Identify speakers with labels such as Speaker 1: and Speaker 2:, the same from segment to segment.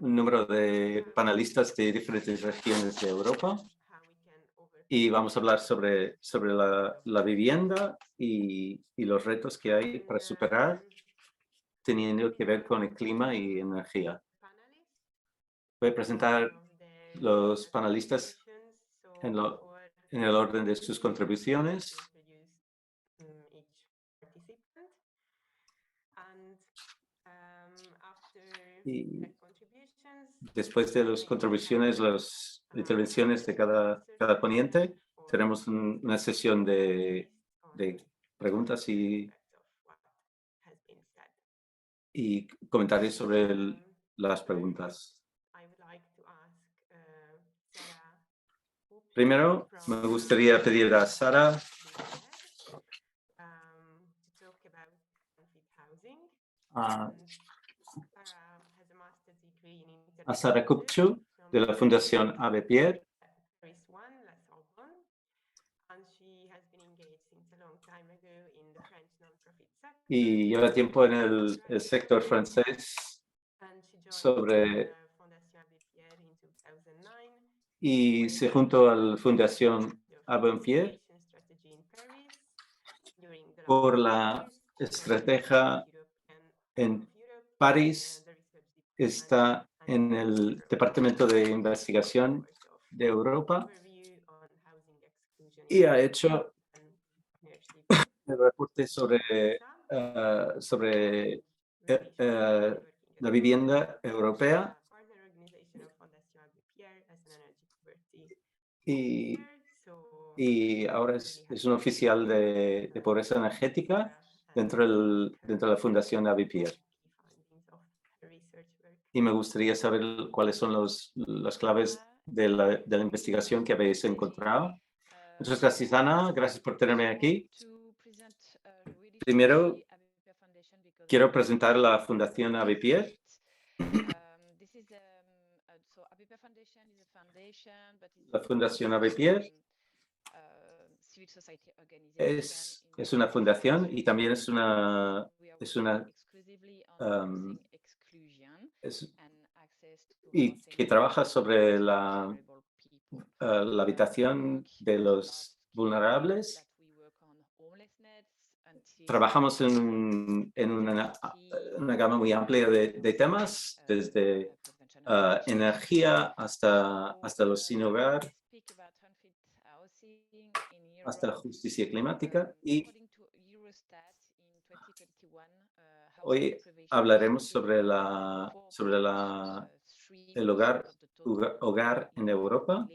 Speaker 1: un número de panelistas de diferentes regiones de Europa y vamos a hablar sobre la vivienda y los retos que hay para superar teniendo que ver con el clima y energía. Voy a presentar los panelistas en, en el orden de sus contribuciones. Y después de las contribuciones, las intervenciones de cada ponente, tenemos una sesión de preguntas y comentarios sobre las preguntas. Primero, me gustaría pedir a Sara a Sara Kupchu de la Fundación Abbé Pierre. Y lleva tiempo en el sector francés y se juntó a la Fundación Abbé Pierre por la estrategia en París. Está en el Departamento de Investigación de Europa y ha hecho el reporte sobre la vivienda europea y ahora es un oficial de pobreza energética dentro de la Fundación Abbé Pierre. Y me gustaría saber cuáles son las claves de la investigación que habéis encontrado. Muchas gracias, Ana. Gracias por tenerme aquí. Primero, quiero presentar la Fundación Abbé Pierre. La Fundación Abbé Pierre es una fundación y también y que trabaja sobre la habitación de los vulnerables. Trabajamos en una gama muy amplia de temas, desde energía hasta los sin hogar, hasta la justicia climática. Y hoy hablaremos sobre el hogar en Europa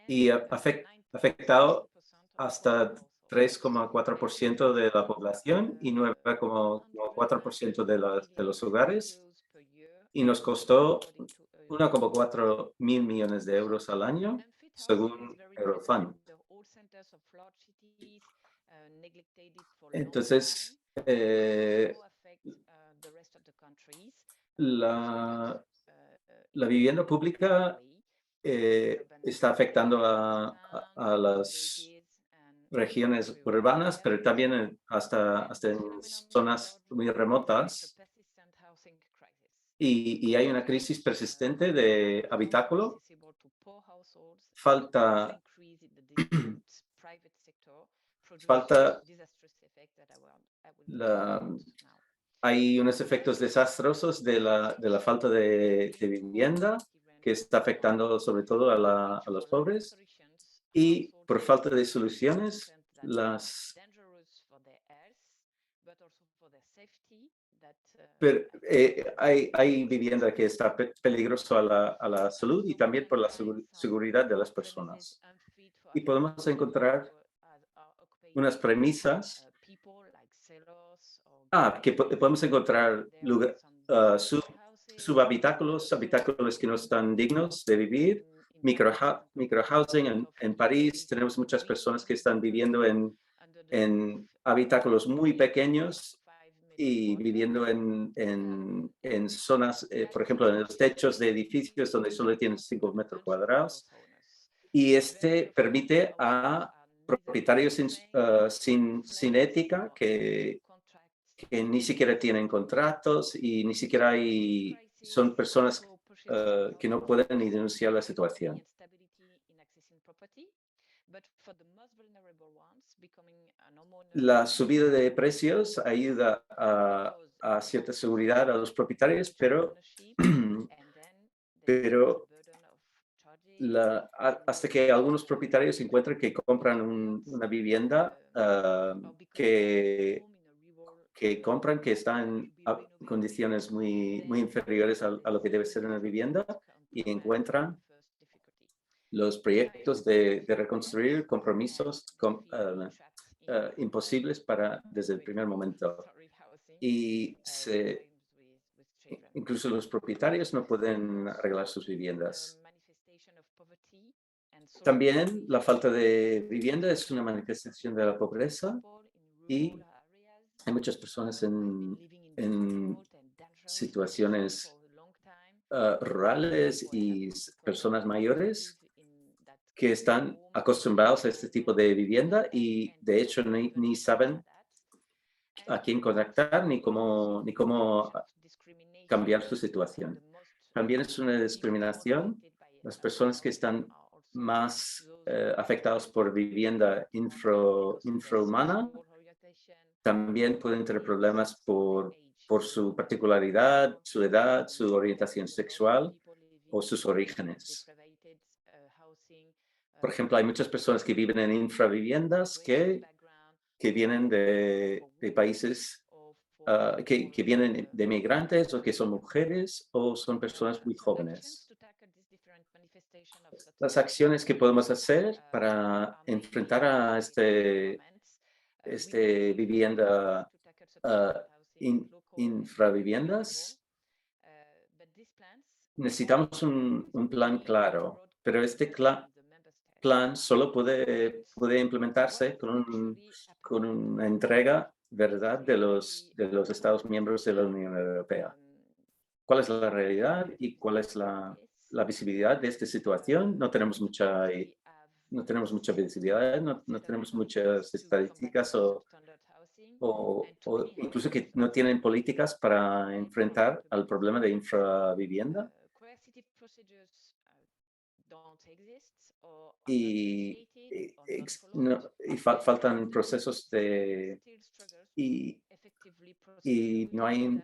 Speaker 1: y afectado hasta 3,4% de la población y 9,4% de los hogares, y nos costó 1,4 mil millones de euros al año, según Eurofund. Entonces, la vivienda pública está afectando a las regiones urbanas, pero también hasta en zonas muy remotas. Y hay una crisis persistente de habitáculo. Hay unos efectos desastrosos de la falta de vivienda que está afectando sobre todo a los pobres, y por falta de soluciones, hay vivienda que está peligrosa a la salud y también por la seguridad de las personas. Y podemos encontrar unas premisas que podemos encontrar subhabitáculos, habitáculos que no están dignos de vivir, microhousing. En París tenemos muchas personas que están viviendo en habitáculos muy pequeños y viviendo en zonas, por ejemplo, en los techos de edificios donde solo tienen 5 metros cuadrados. Y permite a propietarios sin ética que ni siquiera tienen contratos y ni siquiera hay son personas que no pueden ni denunciar la situación. La subida de precios ayuda a cierta seguridad a los propietarios, pero hasta que algunos propietarios encuentran que compran una vivienda que compran que está en condiciones muy inferiores a lo que debe ser una vivienda y encuentran los proyectos de reconstruir compromisos imposibles desde el primer momento. Y incluso los propietarios no pueden arreglar sus viviendas. También la falta de vivienda es una manifestación de la pobreza y hay muchas personas en situaciones rurales y personas mayores que están acostumbrados a este tipo de vivienda y de hecho ni saben a quién contactar ni cómo cambiar su situación. También es una discriminación. Las personas que están más afectadas por vivienda infrahumana también pueden tener problemas por su particularidad, su edad, su orientación sexual o sus orígenes. Por ejemplo, hay muchas personas que viven en infraviviendas que vienen de países que vienen de migrantes o que son mujeres o son personas muy jóvenes. Las acciones que podemos hacer para enfrentar a vivienda infraviviendas, necesitamos un plan claro, pero este plan solo puede implementarse con una entrega, ¿verdad?, de los Estados miembros de la Unión Europea. ¿Cuál es la realidad y cuál es la visibilidad de esta situación? No tenemos mucha visibilidad, no tenemos muchas estadísticas o incluso que no tienen políticas para enfrentar al problema de infravivienda. Faltan procesos y, y no hay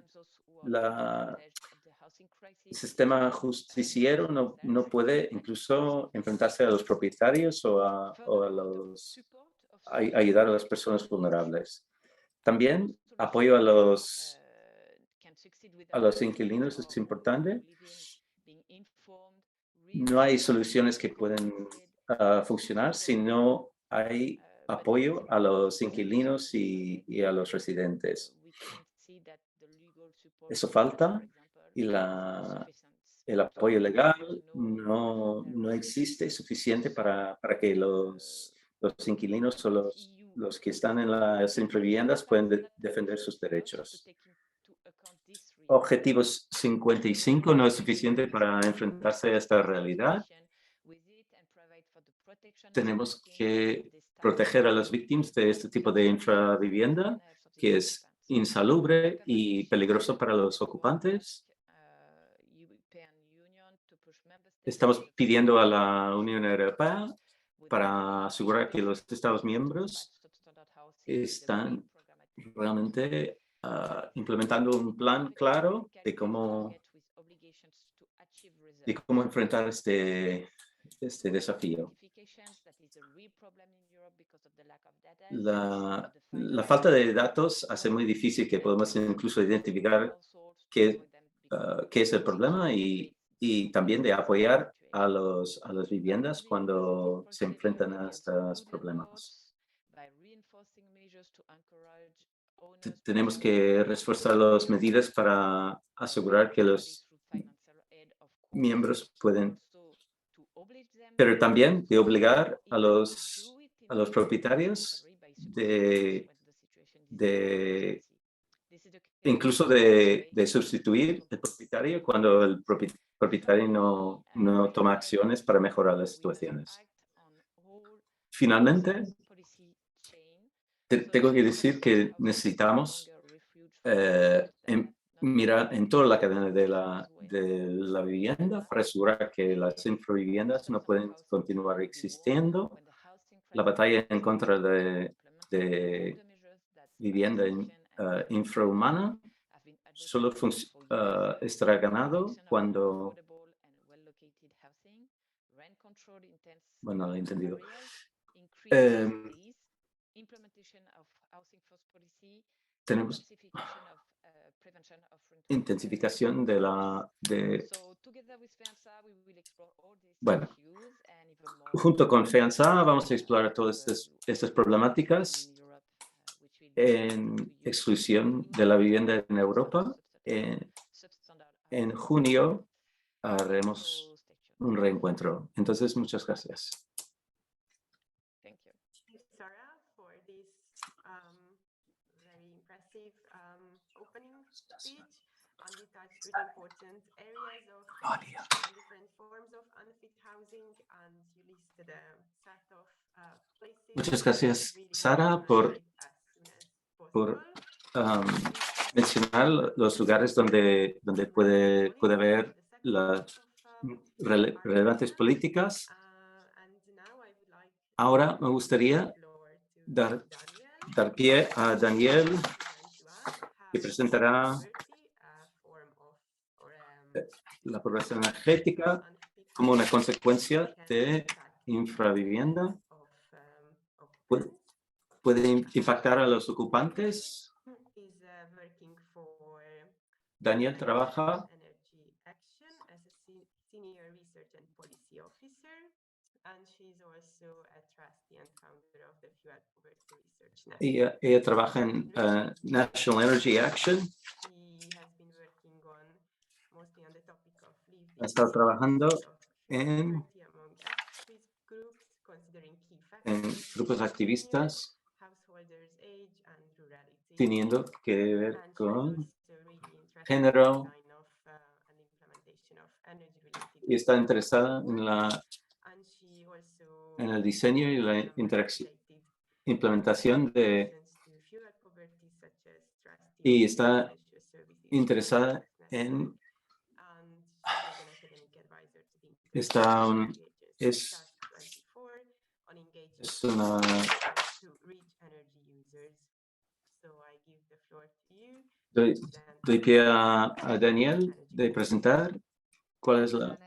Speaker 1: el sistema justiciero no puede incluso enfrentarse a los propietarios o a ayudar a las personas vulnerables. También apoyo a los inquilinos es importante. No hay soluciones que pueden funcionar si no hay apoyo a los inquilinos y a los residentes. Eso falta y el apoyo legal no existe suficiente para que los inquilinos o los que están en las infraviviendas puedan defender sus derechos. Objetivos 55 no es suficiente para enfrentarse a esta realidad. Tenemos que proteger a las víctimas de este tipo de infravivienda, que es insalubre y peligroso para los ocupantes. Estamos pidiendo a la Unión Europea para asegurar que los Estados miembros están realmente implementando un plan claro de cómo enfrentar este desafío. La falta de datos hace muy difícil que podamos incluso identificar qué es el problema y también de apoyar a las viviendas cuando se enfrentan a estos problemas. Tenemos que reforzar las medidas para asegurar que los miembros pueden, pero también de obligar a los propietarios incluso de sustituir el propietario cuando el propietario no toma acciones para mejorar las situaciones. Finalmente, tengo que decir que necesitamos mirar en toda la cadena de la vivienda para asegurar que las infraviviendas no pueden continuar existiendo. La batalla en contra de vivienda infrahumana solo estará ganado cuando, bueno, lo he entendido. Tenemos intensificación bueno, junto con FEANSA vamos a explorar todas estas problemáticas en exclusión de la vivienda en Europa. En junio haremos un reencuentro. Entonces, muchas gracias.
Speaker 2: Sarah, for this very impressive opening speech. And you touched really important areas of different forms of unfit housing, and you listed a set of places.
Speaker 1: Muchas gracias, Sara, por mencionar los lugares donde puede haber las relevantes políticas. Ahora me gustaría dar pie a Daniel, que presentará la pobreza energética como una consecuencia de infravivienda. Puede impactar a los ocupantes. Daniel trabaja ella trabaja en National Energy Action. Ha estado trabajando en grupos activistas teniendo que ver con género, y está interesada en el diseño y la implementación y está interesada en doy pie a Daniel de presentar cuál es la...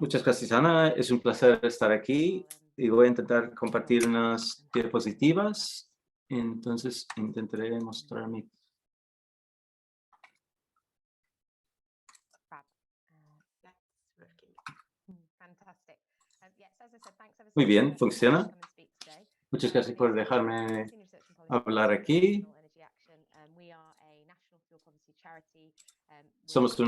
Speaker 1: Muchas gracias, Ana. Es un placer estar aquí y voy a intentar compartir unas diapositivas. Entonces, intentaré mostrar mi... Muy bien, funciona. Muchas gracias por dejarme hablar aquí. Somos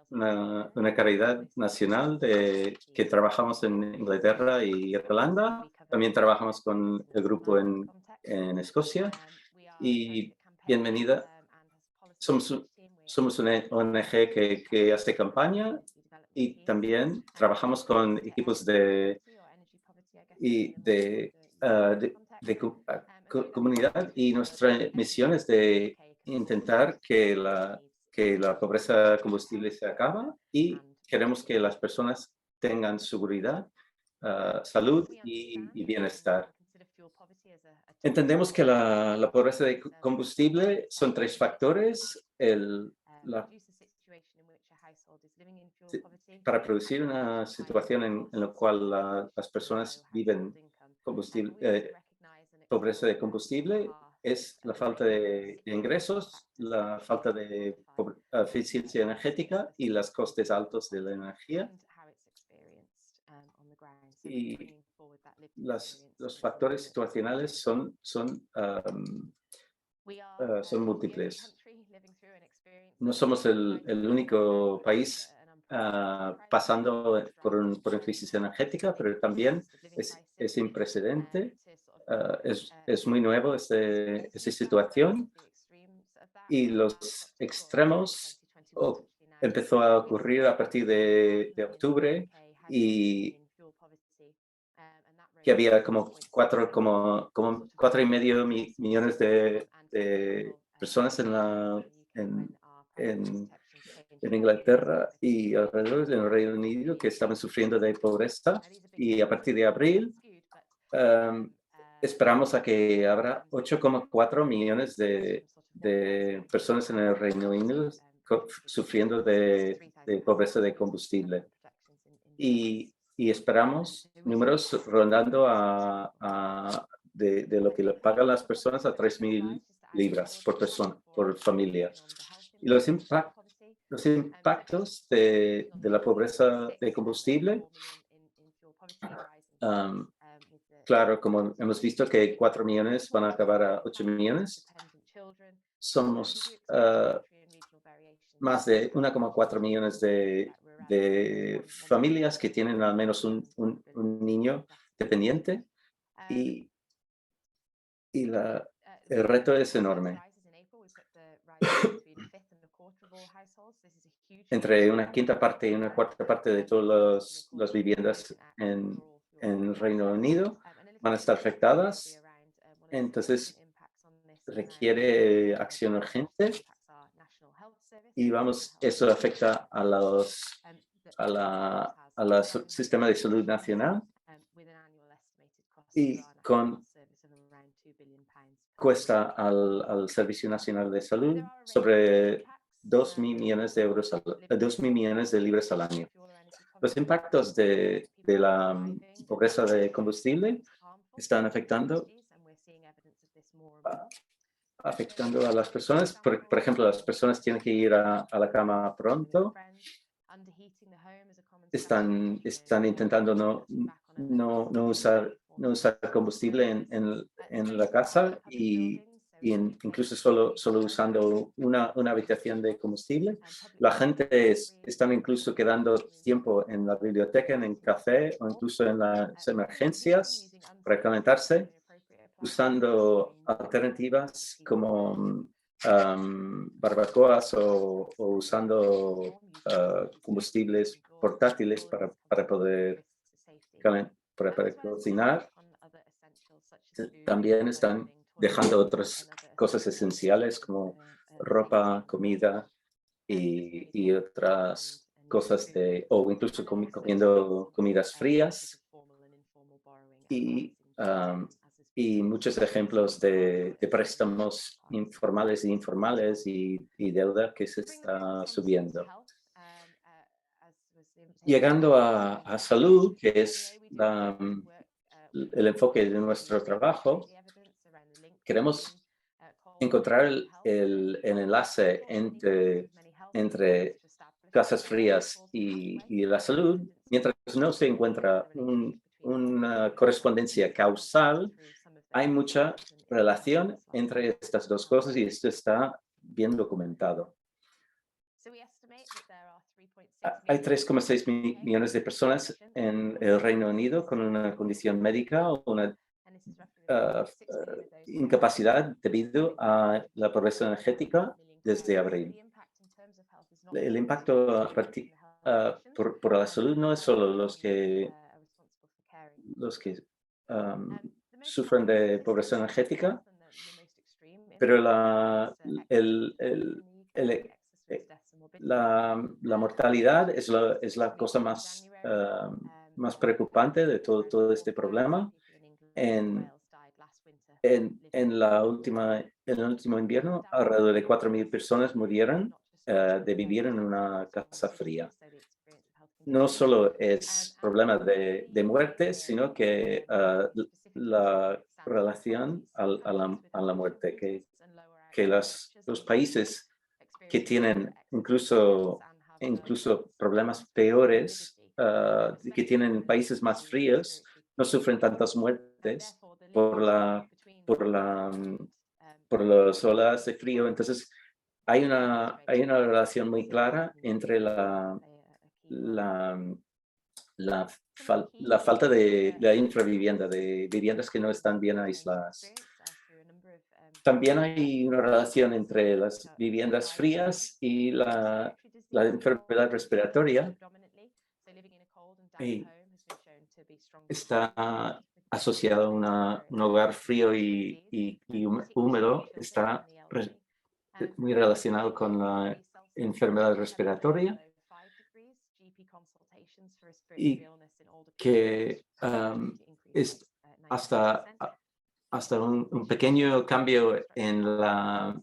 Speaker 1: una caridad nacional que trabajamos en Inglaterra y Irlanda. También trabajamos con el grupo en Escocia. Y bienvenida. Somos una ONG que hace campaña y también trabajamos con equipos de comunidad, y nuestra misión es de intentar que la pobreza combustible se acabe y queremos que las personas tengan seguridad, salud y bienestar. Entendemos que la pobreza de combustible son tres factores. Para producir una situación en la cual las personas viven pobreza de combustible es la falta de ingresos, la falta de eficiencia energética y los costes altos de la energía. Y los factores situacionales son múltiples. No somos el único país pasando por una crisis energética, pero también es sin precedente. Es muy nuevo esta situación, y los extremos empezó a ocurrir a partir de octubre, y que había como 4,5 millones de personas en Inglaterra y alrededor del Reino Unido que estaban sufriendo de pobreza, y a partir de abril esperamos a que habrá 8,4 millones de personas en el Reino Unido sufriendo de pobreza de combustible. Y esperamos números rondando de lo que le pagan las personas a 3.000 libras por persona, por familia. Y los impactos de la pobreza de combustible, claro, como hemos visto que 4 millones van a acabar a 8 millones, somos más de 1,4 millones de familias que tienen al menos un niño dependiente, y el reto es enorme. Entre una quinta parte y una cuarta parte de todas las viviendas en el Reino Unido van a estar afectadas, entonces requiere acción urgente, y eso afecta al sistema de salud nacional, y cuesta al Servicio Nacional de Salud sobre 2.000 millones de euros, 2.000 millones de libras al año. Los impactos de la pobreza de combustible están afectando a las personas. Por ejemplo, las personas tienen que ir a la cama pronto. Están intentando no usar combustible en la casa, y incluso solo usando una habitación de combustible. La gente están incluso quedando tiempo en la biblioteca, en el café o incluso en las emergencias para calentarse, usando alternativas como barbacoas o usando combustibles portátiles para poder cocinar. También están dejando otras cosas esenciales como ropa, comida y otras cosas o incluso comiendo comidas frías, y muchos ejemplos de préstamos informales e informales y deuda que se está subiendo. Llegando a salud, que es el enfoque de nuestro trabajo, queremos encontrar el enlace entre casas frías y la salud. Mientras no se encuentra una correspondencia causal, hay mucha relación entre estas dos cosas, y esto está bien documentado. Hay 3,6 millones de personas en el Reino Unido con una condición médica o una incapacidad debido a la pobreza energética desde abril. El impacto por la salud no es solo los que sufren de pobreza energética, pero la mortalidad es la cosa más preocupante de todo este problema. En el último invierno, alrededor de 4.000 personas murieron de vivir en una casa fría. No solo es problema de muerte, sino que la relación a la muerte, que los países que tienen incluso problemas peores, que tienen países más fríos, no sufren tantas muertes por las olas de frío. Entonces, hay una relación muy clara entre la falta de la infravivienda, de viviendas que no están bien aisladas. También hay una relación entre las viviendas frías y la enfermedad respiratoria. Y asociado a un hogar frío y húmedo está muy relacionado con la enfermedad respiratoria y que es hasta un pequeño cambio en la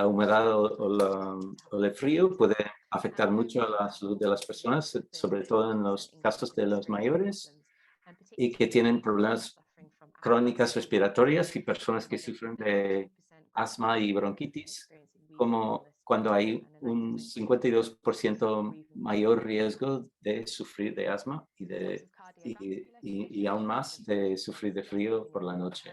Speaker 1: humedad o el frío puede afectar mucho a la salud de las personas, sobre todo en los casos de los mayores y que tienen problemas crónicas respiratorias y personas que sufren de asma y bronquitis, como cuando hay un 52% mayor riesgo de sufrir de asma y aún más de sufrir de frío por la noche.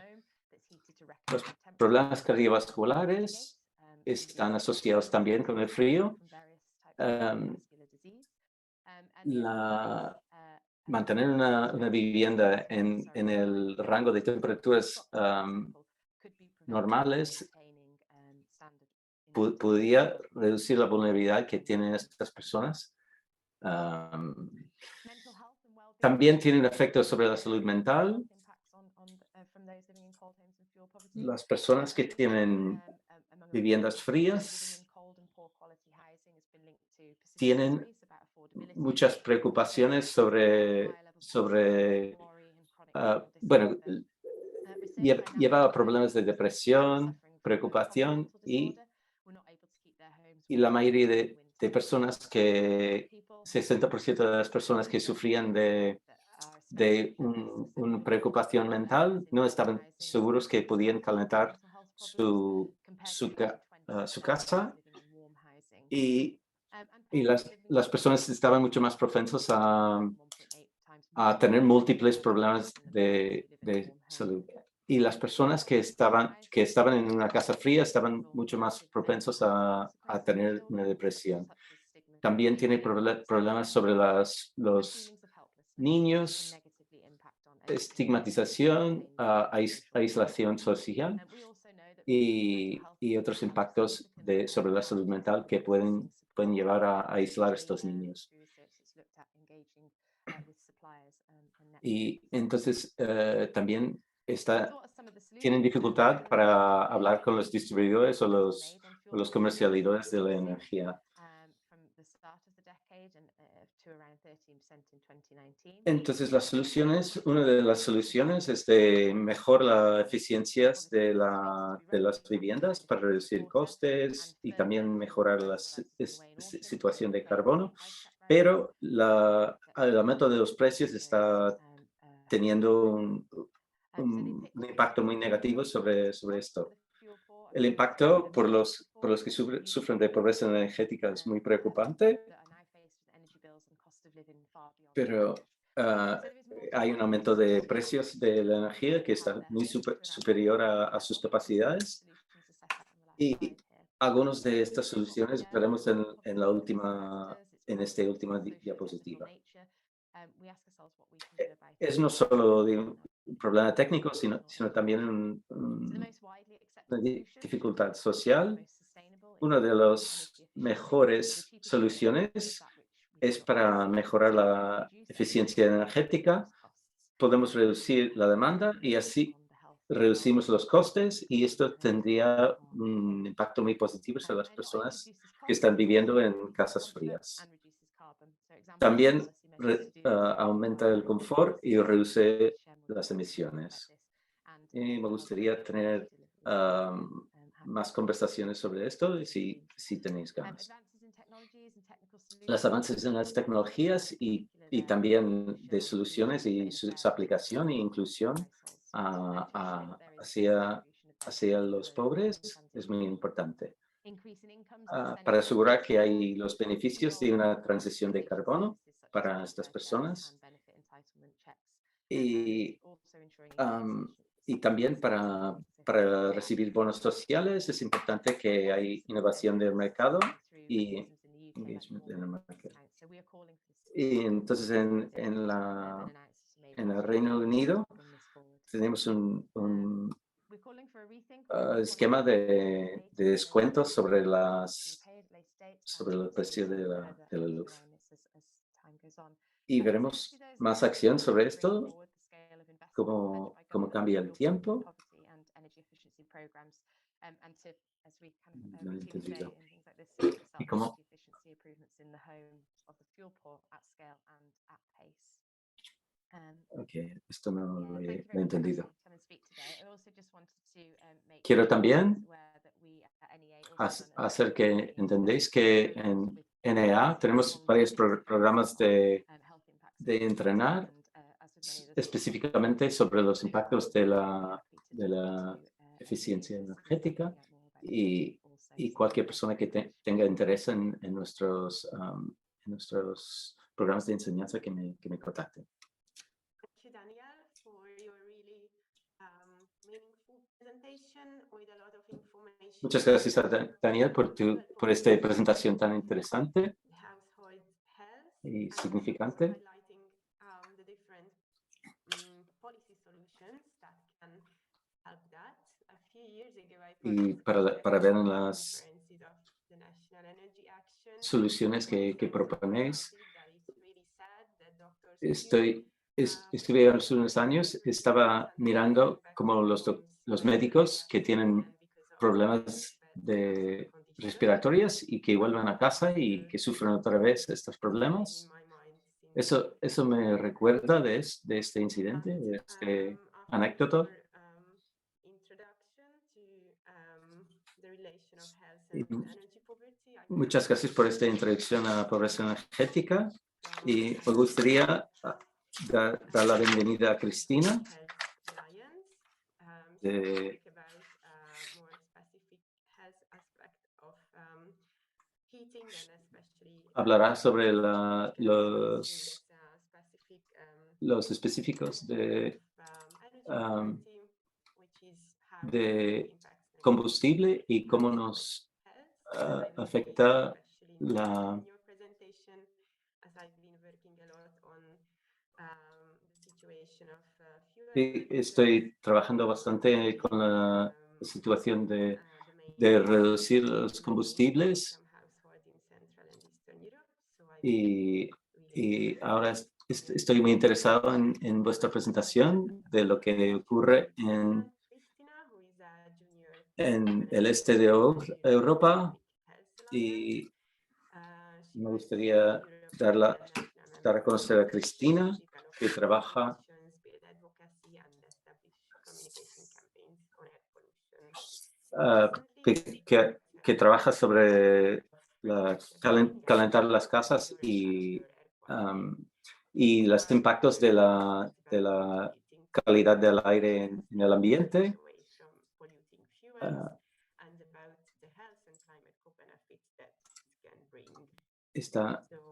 Speaker 1: Los problemas cardiovasculares están asociados también con el frío. Em, la, Mantener una vivienda en el rango de temperaturas normales podría reducir la vulnerabilidad que tienen estas personas. Am, También tiene un efecto sobre la salud mental. Las personas que tienen viviendas frías tienen muchas preocupaciones sobre bueno, lleva a problemas de depresión, preocupación y la mayoría de personas que, 60% de las personas que sufrían de una preocupación mental no estaban seguros que podían calentar su casa y, y las personas estaban mucho más propensos a tener múltiples problemas de salud. Y las personas que estaban en una casa fría estaban mucho más propensos a tener una depresión. También tiene problemas sobre los niños, estigmatización, aislación social y otros impactos sobre la salud mental que pueden llevar a aislar a estos niños. Y entonces también tienen dificultad para hablar con los distribuidores o los comercializadores de la energía. Entonces, una de las soluciones es de mejorar la eficiencia de las viviendas para reducir costes y también mejorar la situación de carbono, pero el aumento de los precios está teniendo un impacto muy negativo sobre esto. El impacto por los que sufren de pobreza energética es muy preocupante, pero ah, hay un aumento de precios de la energía que está muy superior a sus capacidades y algunas de estas soluciones veremos en esta última diapositiva. Es no solo de un problema técnico, sino también una dificultad social. Una de las mejores soluciones es para mejorar la eficiencia energética. Podemos reducir la demanda y así reducimos los costes y esto tendría un impacto muy positivo sobre las personas que están viviendo en casas frías. También aumenta el confort y reduce las emisiones. Y me gustaría tener más conversaciones sobre esto si tenéis ganas. Los avances en las tecnologías y también de soluciones y su aplicación e inclusión hacia los pobres es muy importante. Para asegurar que hay los beneficios de una transición de carbono para estas personas y, y también para recibir bonos sociales es importante que hay innovación del mercado y engagement en el mercado. Y entonces en el Reino Unido tenemos un esquema de descuentos sobre el precio de la luz. Y veremos más acción sobre esto cómo cambia el tiempo. No he entendido. ¿Y cómo? Ok, esto no lo he entendido. Quiero también hacer que entendéis que en NEA tenemos varios programas de entrenar específicamente sobre los impactos de la eficiencia energética y cualquier persona que tenga interés en nuestros programas de enseñanza que me contacte.
Speaker 2: Thank you, Daniel, for your really meaningful presentation with a lot of information.
Speaker 1: Muchas gracias a Daniel por esta presentación tan interesante
Speaker 2: Household health
Speaker 1: y
Speaker 2: and
Speaker 1: significante.
Speaker 2: highlighting the different policy solutions that can help that. A few years ago, I
Speaker 1: Y
Speaker 2: participated
Speaker 1: para ver en
Speaker 2: in
Speaker 1: las
Speaker 2: conferences of the National Energy Action.
Speaker 1: soluciones que proponéis.
Speaker 2: That it's really sad that doctors
Speaker 1: Estuve hace unos años, estaba mirando cómo los médicos que tienen problemas respiratorios y que vuelven a casa y que sufren otra vez estos problemas. Eso me recuerda de este incidente, de este anécdota. Muchas gracias por esta introducción a la pobreza energética y me gustaría dar la bienvenida a Cristina. Hablará sobre los específicos de combustible y cómo nos afecta la Estoy trabajando bastante con la situación de reducir los combustibles y ahora estoy muy interesado en vuestra presentación de lo que ocurre en el este de Europa y me gustaría dar a conocer a Cristina, que trabaja que trabaja sobre calentar las casas y los impactos de la calidad del aire en el ambiente.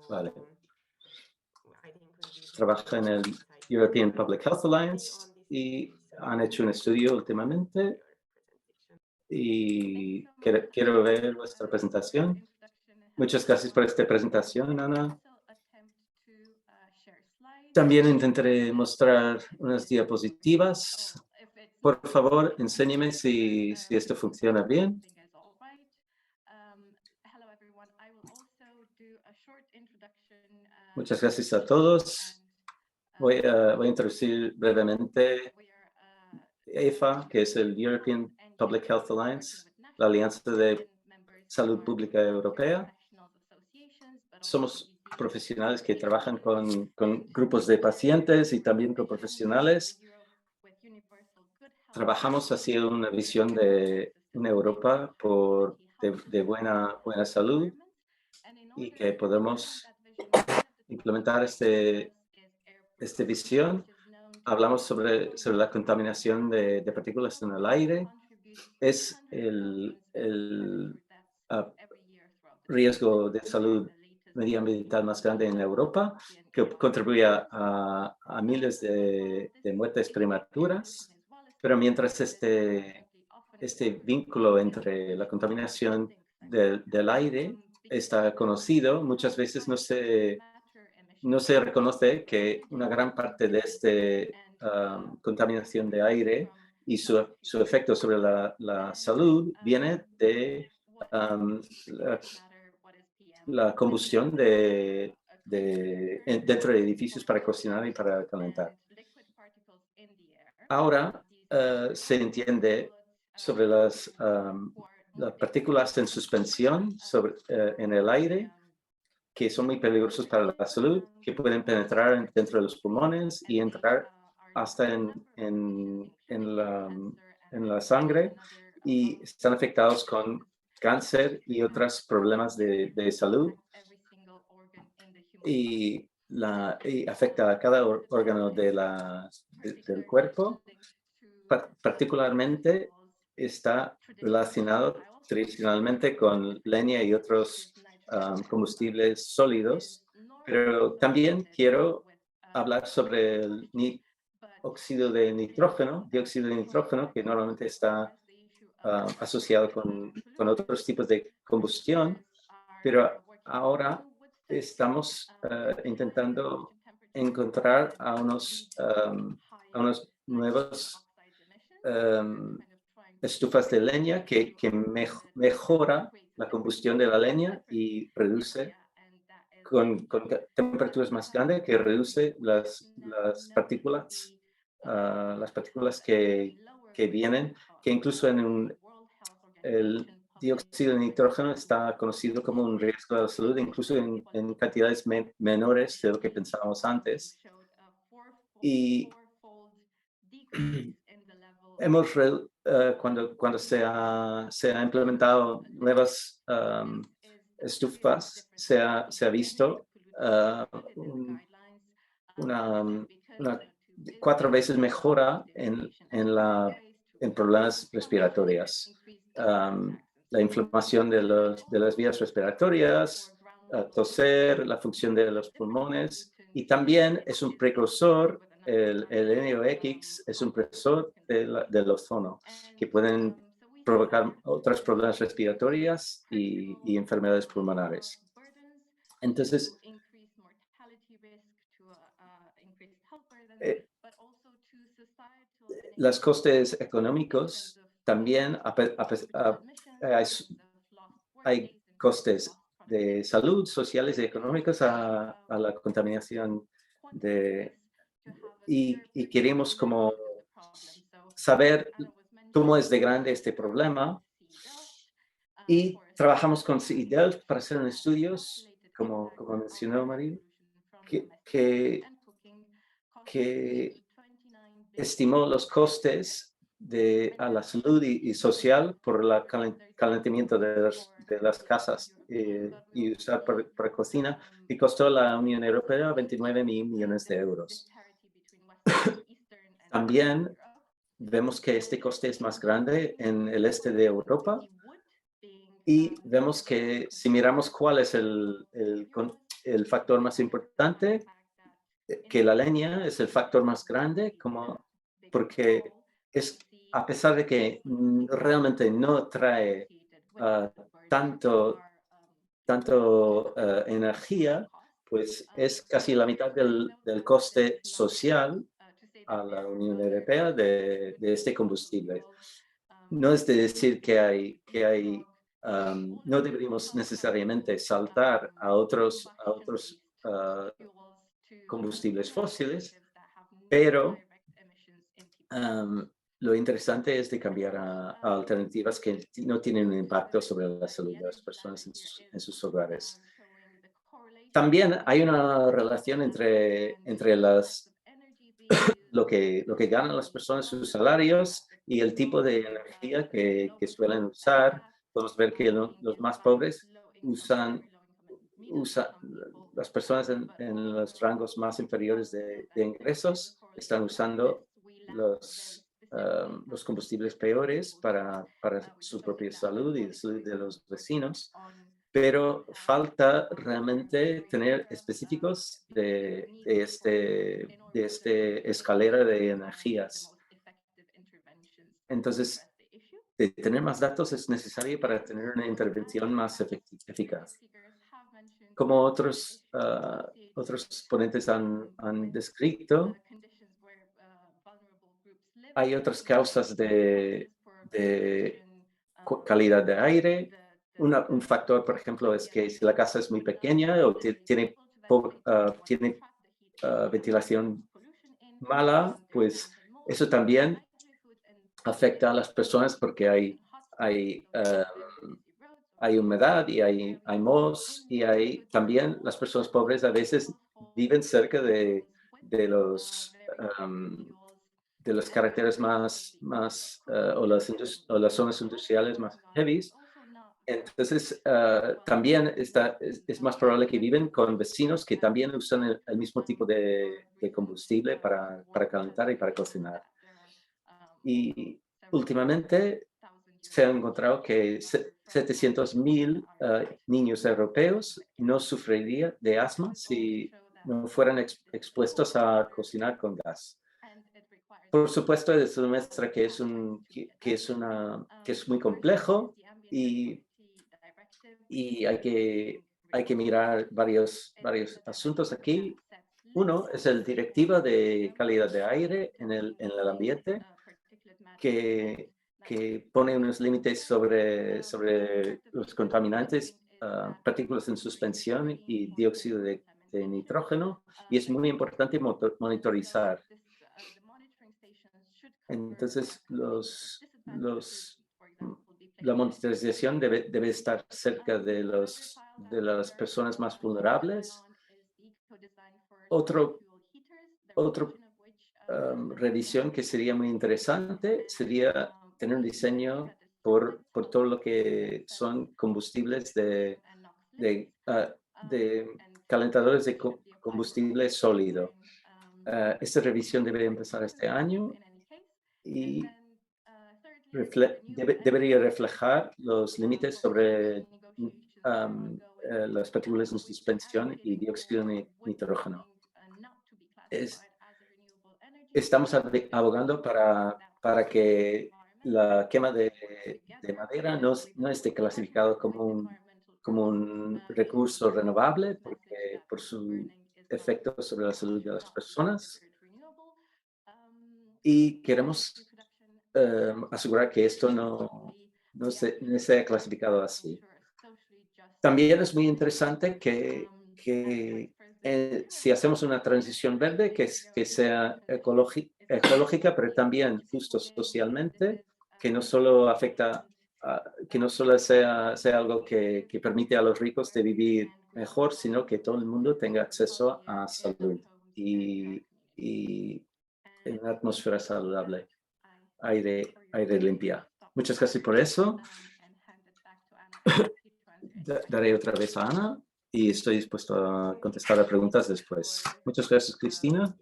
Speaker 1: Vale. Trabaja en el European Public Health Alliance y han hecho un estudio últimamente y quiero ver vuestra presentación. Muchas gracias por esta presentación, Ana. También intentaré mostrar unas diapositivas. Por favor, enséñeme si esto funciona bien. Muchas gracias a todos. Voy a introducir brevemente EFA, que es el European Public Health Alliance, la Alianza de Salud Pública Europea. Somos profesionales que trabajan con grupos de pacientes y también con profesionales. Trabajamos hacia una visión de una Europa de buena salud y que podemos implementar esta visión. Hablamos sobre la contaminación de partículas en el aire. Es el riesgo de salud medioambiental más grande en Europa, que contribuye a miles de muertes prematuras. Pero mientras este vínculo entre la contaminación del aire está conocido, muchas veces no se reconoce que una gran parte de esta contaminación de aire y su efecto sobre la salud viene de la combustión dentro de edificios para cocinar y para calentar. Ahora se entiende sobre las partículas en suspensión en el aire, que son muy peligrosos para la salud, que pueden penetrar dentro de los pulmones y entrar hasta en la sangre y están afectados con cáncer y otros problemas de salud y afecta a cada órgano del cuerpo. Particularmente está relacionado tradicionalmente con leña y otros combustibles sólidos, pero también quiero hablar sobre el dióxido de nitrógeno, que normalmente está asociado con otros tipos de combustión, pero ahora estamos intentando encontrar a unos nuevos estufas de leña que mejora la combustión de la leña y reduce con temperaturas más grandes, que reduce las partículas que vienen, que incluso el dióxido de nitrógeno está conocido como un riesgo de la salud, incluso en cantidades menores de lo que pensábamos antes. Y cuando se ha implementado nuevas estufas, se ha visto una 4 veces mejora en problemas respiratorios. La inflamación de las vías respiratorias, toser, la función de los pulmones, y también es un precursor, el NOx es un precursor del ozono, que pueden provocar otros problemas respiratorios y enfermedades pulmonares. Entonces, los costes económicos también, hay costes de salud, sociales y económicos a la contaminación y queremos como saber cómo es de grande este problema y trabajamos con CIDELF para hacer estudios, como mencionó María, que estimó los costes a la salud y social por el calentamiento de las casas y usar para cocina, y costó a la Unión Europea 29 mil millones de euros. También vemos que este coste es más grande en el este de Europa y vemos que si miramos cuál es el factor más importante, que la leña es el factor más grande, porque a pesar de que realmente no trae tanto energía, pues es casi la mitad del coste social a la Unión Europea de este combustible. No es de decir no deberíamos necesariamente saltar a otros combustibles fósiles, pero lo interesante es de cambiar a alternativas que no tienen un impacto sobre la salud de las personas en sus hogares. También hay una relación entre lo que ganan las personas, sus salarios y el tipo de energía que suelen usar. Podemos ver que los más pobres las personas en los rangos más inferiores de ingresos están usando los combustibles peores para su propia salud y la salud de los vecinos, pero falta realmente tener específicos de este escalera de energías. Entonces, de tener más datos es necesario para tener una intervención más eficaz. Como otros ponentes han descrito, hay otras causas de calidad de aire. Un factor, por ejemplo, es que si la casa es muy pequeña o tiene ventilación mala, pues Eso también afecta a las personas porque hay humedad y hay mohos y también las personas pobres a veces viven cerca de los de las carreteras o las zonas industriales más heavies. Entonces, también es más probable que viven con vecinos que también usan el mismo tipo de combustible para calentar y para cocinar. Y últimamente se ha encontrado que 700.000 niños europeos no sufrirían de asma si no fueran expuestos a cocinar con gas. Por supuesto, eso demuestra que es muy complejo y, y hay que mirar varios asuntos aquí. Uno es el Directiva de Calidad de Aire en el ambiente, que pone unos límites sobre los contaminantes, partículas en suspensión y dióxido de nitrógeno, y es muy importante monitorizar. Entonces, la monitorización debe estar cerca de las personas más vulnerables. Otro revisión que sería muy interesante sería tener un diseño por todo lo que son combustibles de calentadores de combustible sólido. Esta revisión debe empezar este año y debería reflejar los límites sobre las partículas en suspensión y dióxido de nitrógeno. Estamos abogando para que la quema de madera no esté clasificado como un recurso renovable por su efecto sobre la salud de las personas. Y queremos asegurar que esto no sea clasificado así. También es muy interesante que si hacemos una transición verde que sea ecológica, pero también justo socialmente, que no solo afecta, que no solo sea algo que permite a los ricos de vivir mejor, sino que todo el mundo tenga acceso a salud y una atmósfera saludable, aire limpia. Muchas gracias por eso. Daré otra vez a Ana y estoy dispuesto a contestar a preguntas después. Muchas gracias, Cristina.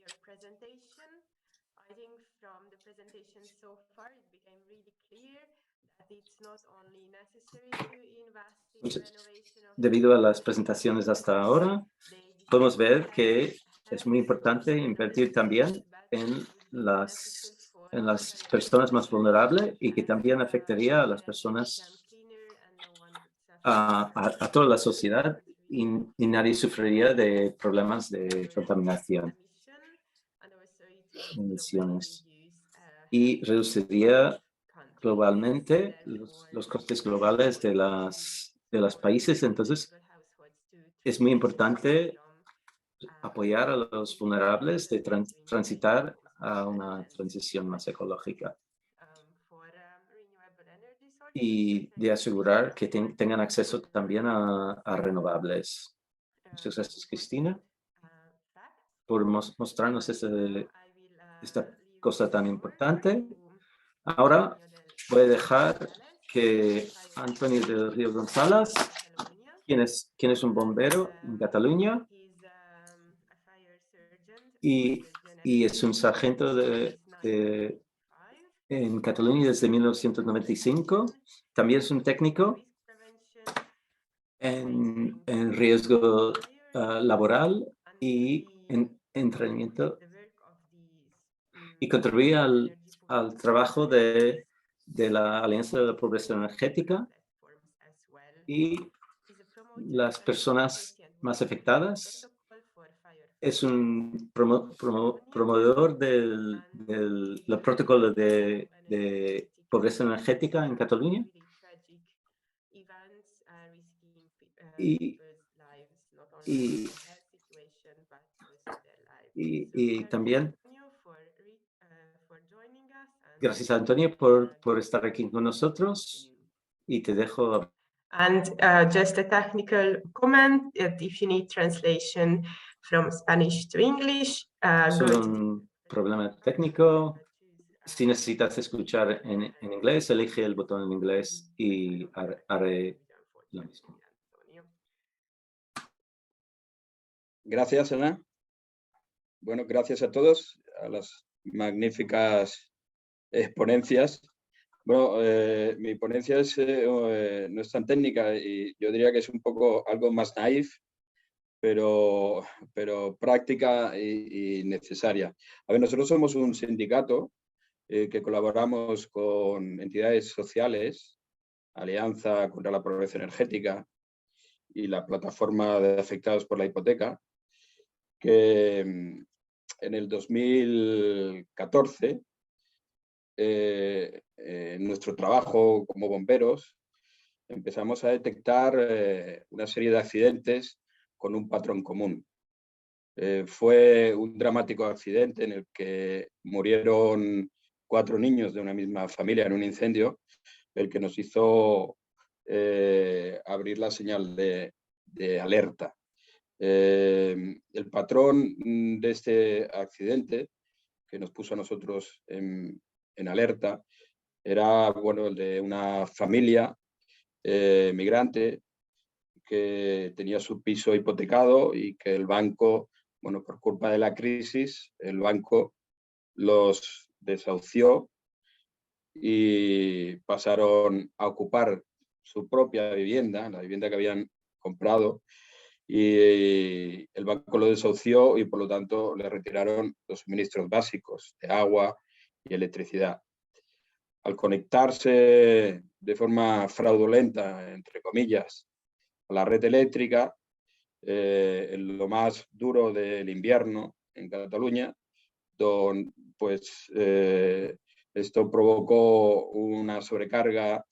Speaker 1: Debido a las presentaciones hasta ahora, podemos ver que es muy importante invertir también en las personas más vulnerables y que también afectaría a las personas, a toda la sociedad y nadie sufriría de problemas de contaminación, emisiones, y reduciría globalmente los costes globales de los países. Entonces, es muy importante apoyar a los vulnerables de transitar a una transición más ecológica y de asegurar que tengan acceso también a renovables. Muchas gracias, Cristina, por mostrarnos esta cosa tan importante. Ahora voy a dejar que Antonio del Río González, quien es un bombero en Cataluña y es un sargento en Cataluña desde 1995. También es un técnico en riesgo laboral y en entrenamiento, y contribuye al trabajo de la Alianza de la Pobreza Energética y las personas más afectadas. Es un promovedor del protocolo de pobreza energética en Cataluña y también Gracias, Antonio, por estar aquí con nosotros y te dejo.
Speaker 2: And just a technical comment, if you need translation from Spanish to English,
Speaker 1: Solo un problema técnico. Si necesitas escuchar en inglés, elige el botón en inglés y haré lo mismo.
Speaker 3: Gracias, Ana. Bueno, gracias a todos, a las magníficas ponencias. Bueno, mi ponencia no es tan técnica y yo diría que es un poco algo más naif, pero práctica y necesaria. A ver, nosotros somos un sindicato que colaboramos con entidades sociales, Alianza contra la Pobreza Energética y la Plataforma de Afectados por la Hipoteca, que en el 2014, en nuestro trabajo como bomberos, empezamos a detectar una serie de accidentes con un patrón común. Fue un dramático accidente en el que murieron 4 niños de una misma familia en un incendio, el que nos hizo abrir la señal de alerta. El patrón de este accidente que nos puso a nosotros en alerta era, bueno, el de una familia migrante que tenía su piso hipotecado y que el banco, bueno, por culpa de la crisis, el banco los desahució y pasaron a ocupar su propia vivienda, la vivienda que habían comprado, y el banco lo desahució y por lo tanto le retiraron los suministros básicos de agua y electricidad. Al conectarse de forma fraudulenta, entre comillas, a la red eléctrica, en lo más duro del invierno en Cataluña, pues esto provocó una sobrecarga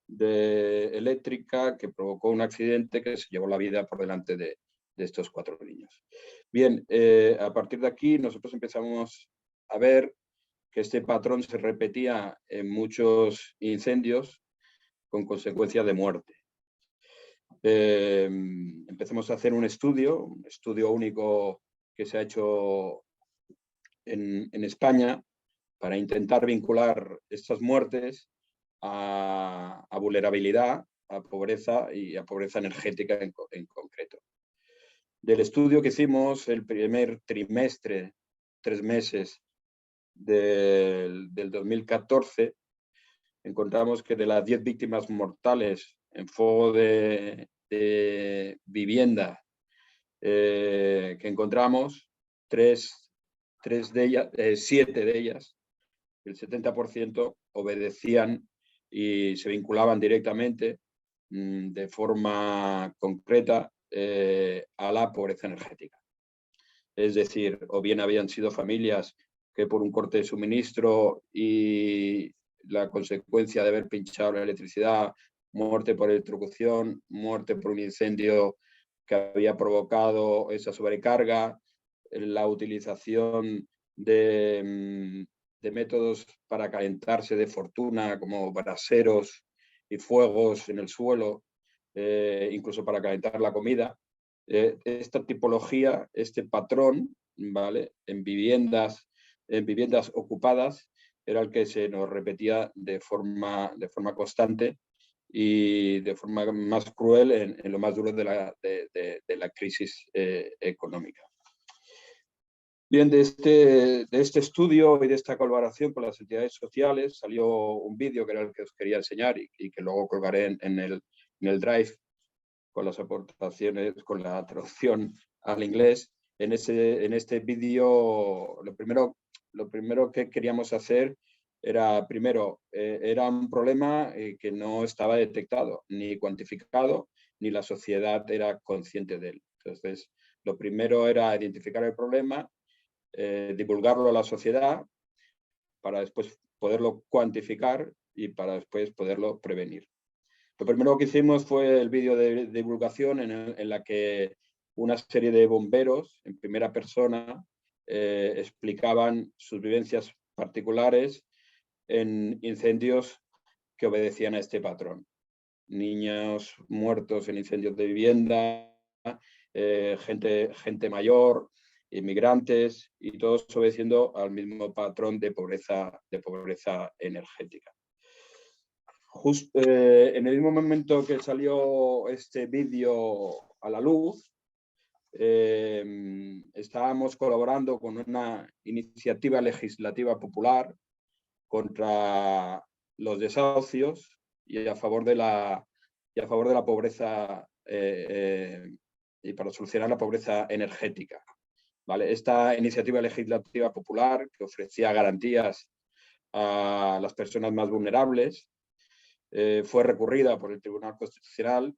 Speaker 3: eléctrica que provocó un accidente que se llevó la vida por delante de estos 4 niños. Bien, a partir de aquí nosotros empezamos a ver que este patrón se repetía en muchos incendios con consecuencia de muerte. Empezamos a hacer un estudio único que se ha hecho en España para intentar vincular estas muertes a vulnerabilidad, a pobreza y a pobreza energética en concreto. Del estudio que hicimos el primer trimestre, 3 meses del 2014, encontramos que de las 10 víctimas mortales en fuego de vivienda que encontramos, 7 de ellas, el 70% obedecían y se vinculaban directamente de forma concreta a la pobreza energética. Es decir, o bien habían sido familias que por un corte de suministro y la consecuencia de haber pinchado la electricidad, muerte por electrocución, muerte por un incendio que había provocado esa sobrecarga, la utilización de métodos para calentarse de fortuna, como braseros y fuegos en el suelo, incluso para calentar la comida. Esta tipología, este patrón, ¿vale?, en viviendas ocupadas, era el que se nos repetía de forma constante y de forma más cruel en lo más duro de la crisis económica. Bien, de este estudio y de esta colaboración con las entidades sociales salió un vídeo que era el que os quería enseñar y que luego colgaré en el Drive con las aportaciones, con la traducción al inglés. En este vídeo lo primero que queríamos hacer era, era un problema que no estaba detectado ni cuantificado, ni la sociedad era consciente de él. Entonces, lo primero era identificar el problema, divulgarlo a la sociedad para después poderlo cuantificar y para después poderlo prevenir. Lo primero que hicimos fue el vídeo de divulgación en la que una serie de bomberos en primera persona explicaban sus vivencias particulares en incendios que obedecían a este patrón. Niños muertos en incendios de vivienda, gente mayor, inmigrantes, y todos obedeciendo al mismo patrón de pobreza energética. En el mismo momento que salió este vídeo a la luz, estábamos colaborando con una iniciativa legislativa popular contra los desahucios y a favor de la pobreza y para solucionar la pobreza energética. ¿Vale? Esta iniciativa legislativa popular, que ofrecía garantías a las personas más vulnerables, fue recurrida por el Tribunal Constitucional.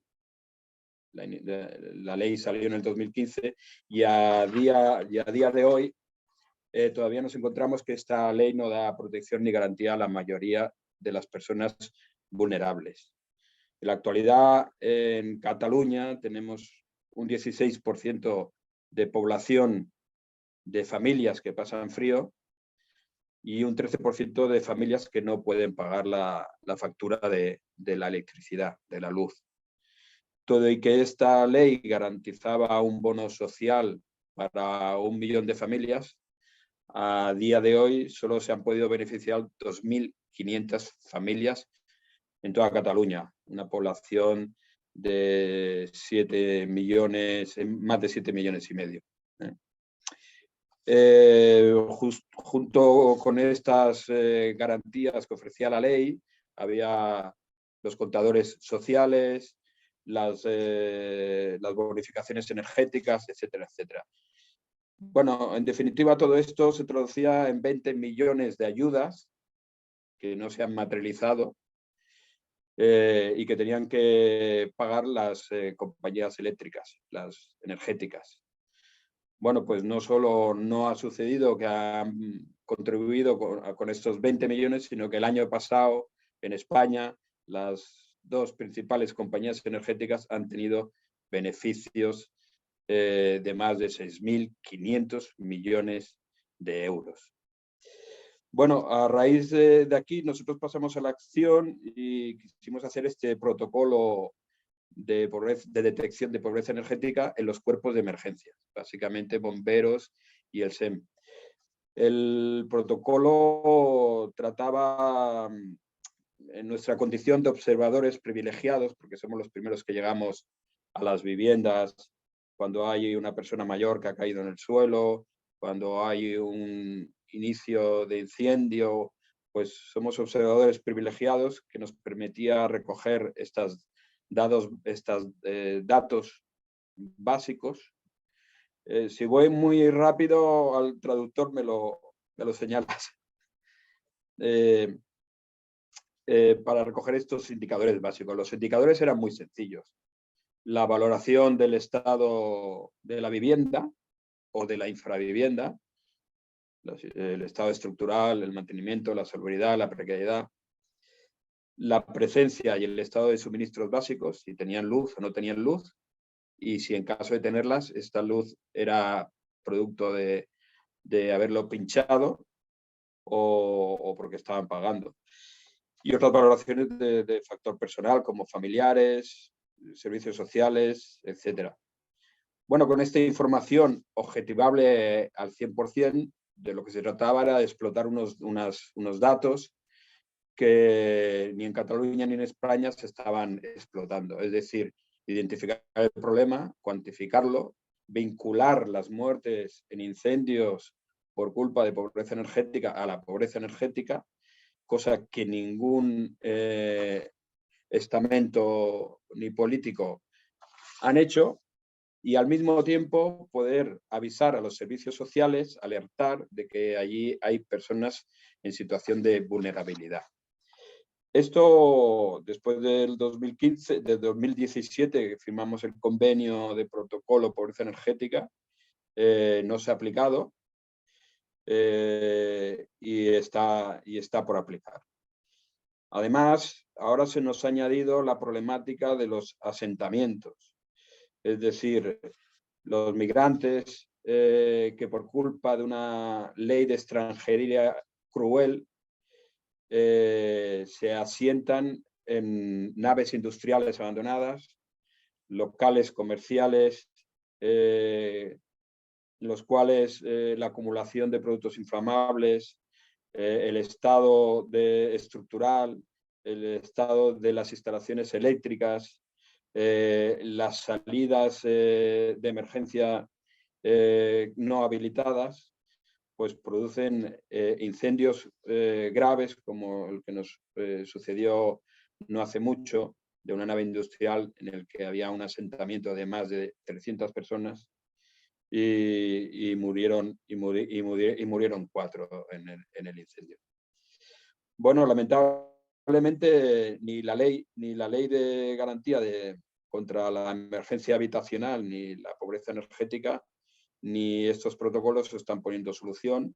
Speaker 3: La ley salió en el 2015 y a día de hoy todavía nos encontramos que esta ley no da protección ni garantía a la mayoría de las personas vulnerables. En la actualidad, en Cataluña tenemos un 16% de población de familias que pasan frío y un 13% de familias que no pueden pagar la factura de la electricidad, de la luz. Todo y que esta ley garantizaba un bono social para 1 millón de familias, a día de hoy solo se han podido beneficiar 2.500 familias en toda Cataluña, una población de 7 millones, más de 7 millones y medio. Junto con estas garantías que ofrecía la ley, había los contadores sociales, las bonificaciones energéticas, etcétera, etcétera. Bueno, en definitiva, todo esto se traducía en 20 millones de ayudas que no se han materializado y que tenían que pagar las compañías eléctricas, las energéticas. Bueno, pues no solo no ha sucedido que han contribuido con estos 20 millones, sino que el año pasado en España las dos principales compañías energéticas han tenido beneficios de más de 6.500 millones de euros. Bueno, a raíz de aquí nosotros pasamos a la acción y quisimos hacer este protocolo de detección de pobreza energética en los cuerpos de emergencia, básicamente bomberos y el SEM. El protocolo trataba en nuestra condición de observadores privilegiados, porque somos los primeros que llegamos a las viviendas cuando hay una persona mayor que ha caído en el suelo, cuando hay un inicio de incendio, pues somos observadores privilegiados que nos permitía recoger estos datos básicos. Si voy muy rápido, al traductor me lo señalas. Para recoger estos indicadores básicos. Los indicadores eran muy sencillos. La valoración del estado de la vivienda o de la infravivienda, el estado estructural, el mantenimiento, la salubridad, la precariedad, la presencia y el estado de suministros básicos, si tenían luz o no tenían luz, y si en caso de tenerlas, esta luz era producto de haberlo pinchado o porque estaban pagando. Y otras valoraciones de factor personal, como familiares, servicios sociales, etc. Bueno, con esta información objetivable al 100%, de lo que se trataba era de explotar unos datos que ni en Cataluña ni en España se estaban explotando. Es decir, identificar el problema, cuantificarlo, vincular las muertes en incendios por culpa de pobreza energética a la pobreza energética, cosa que ningún estamento ni político han hecho, y al mismo tiempo poder avisar a los servicios sociales, alertar de que allí hay personas en situación de vulnerabilidad. Esto, después del 2017, que firmamos el convenio de protocolo pobreza energética, no se ha aplicado y está por aplicar. Además, ahora se nos ha añadido la problemática de los asentamientos, es decir, los migrantes que por culpa de una ley de extranjería cruel se asientan en naves industriales abandonadas, locales comerciales, los cuales la acumulación de productos inflamables, el estado estructural, el estado de las instalaciones eléctricas, las salidas de emergencia no habilitadas, pues producen incendios graves, como el que nos sucedió no hace mucho, de una nave industrial en el que había un asentamiento de más de 300 personas y murieron 4 en el incendio. Bueno, lamentablemente ni la ley de garantía contra la emergencia habitacional ni la pobreza energética ni estos protocolos se están poniendo solución,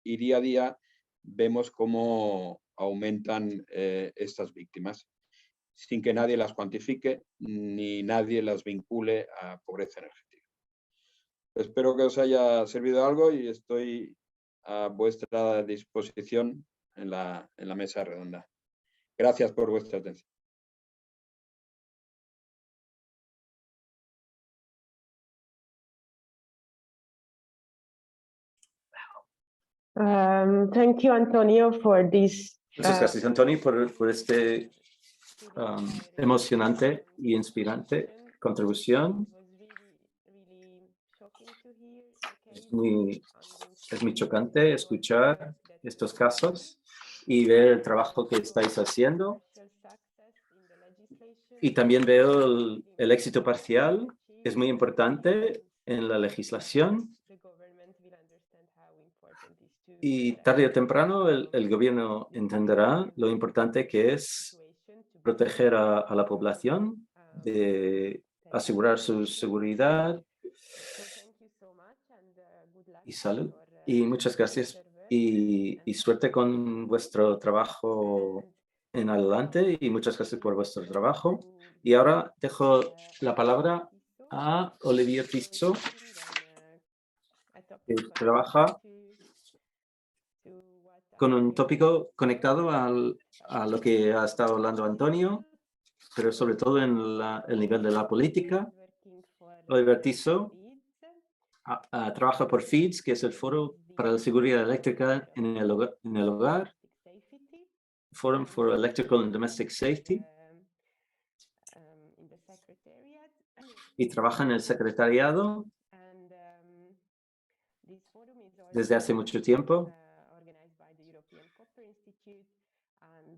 Speaker 3: y día a día vemos cómo aumentan estas víctimas sin que nadie las cuantifique ni nadie las vincule a pobreza energética. Espero que os haya servido algo y estoy a vuestra disposición en la mesa redonda. Gracias por vuestra atención.
Speaker 2: Thank you, Antonio, for this.
Speaker 1: Muchas gracias, Antonio, por este emocionante y inspirante contribución. Es muy chocante escuchar estos casos y ver el trabajo que estáis haciendo. Y también veo el éxito parcial, que es muy importante en la legislación. Y tarde o temprano el gobierno entenderá lo importante que es proteger a la población, de asegurar su seguridad y salud. Y muchas gracias y suerte con vuestro trabajo en adelante y muchas gracias por vuestro trabajo. Y ahora dejo la palabra a Olivier Tissot, que trabaja con un tópico conectado a lo que ha estado hablando Antonio, pero sobre todo en el nivel de la política. Olivier Tissot trabaja por FEEDS, que es el Foro para la Seguridad Eléctrica en el Hogar, Forum for Electrical and Domestic Safety, y trabaja en el secretariado desde hace mucho tiempo.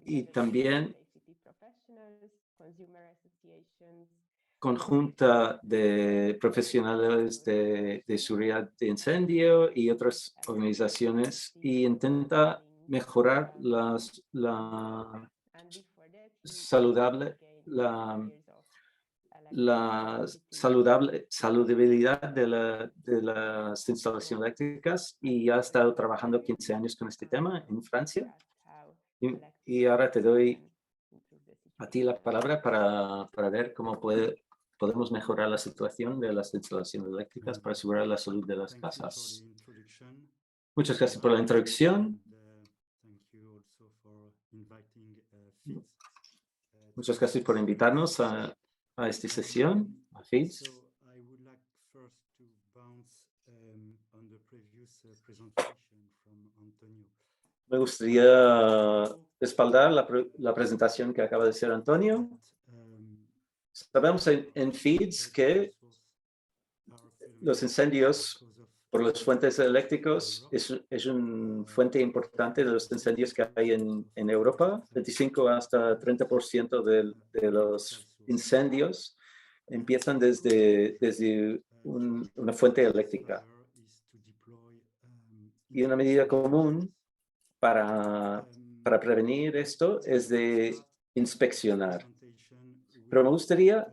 Speaker 1: Y también conjunta de profesionales de seguridad de incendio y otras organizaciones, y intenta mejorar la saludabilidad de las instalaciones eléctricas, y ha estado trabajando 15 años con este tema en Francia. Y ahora te doy a ti la palabra para ver cómo podemos mejorar la situación de las instalaciones eléctricas para asegurar la salud de las casas. Muchas gracias por la introducción. Muchas gracias por invitarnos a esta sesión, a FEEDS. Me gustaría respaldar la presentación que acaba de hacer Antonio. Sabemos en FEEDS que los incendios por las fuentes eléctricas es una fuente importante de los incendios que hay en Europa. 25 hasta 30% de los incendios empiezan desde una fuente eléctrica. Y una medida común para prevenir esto es de inspeccionar. Pero me gustaría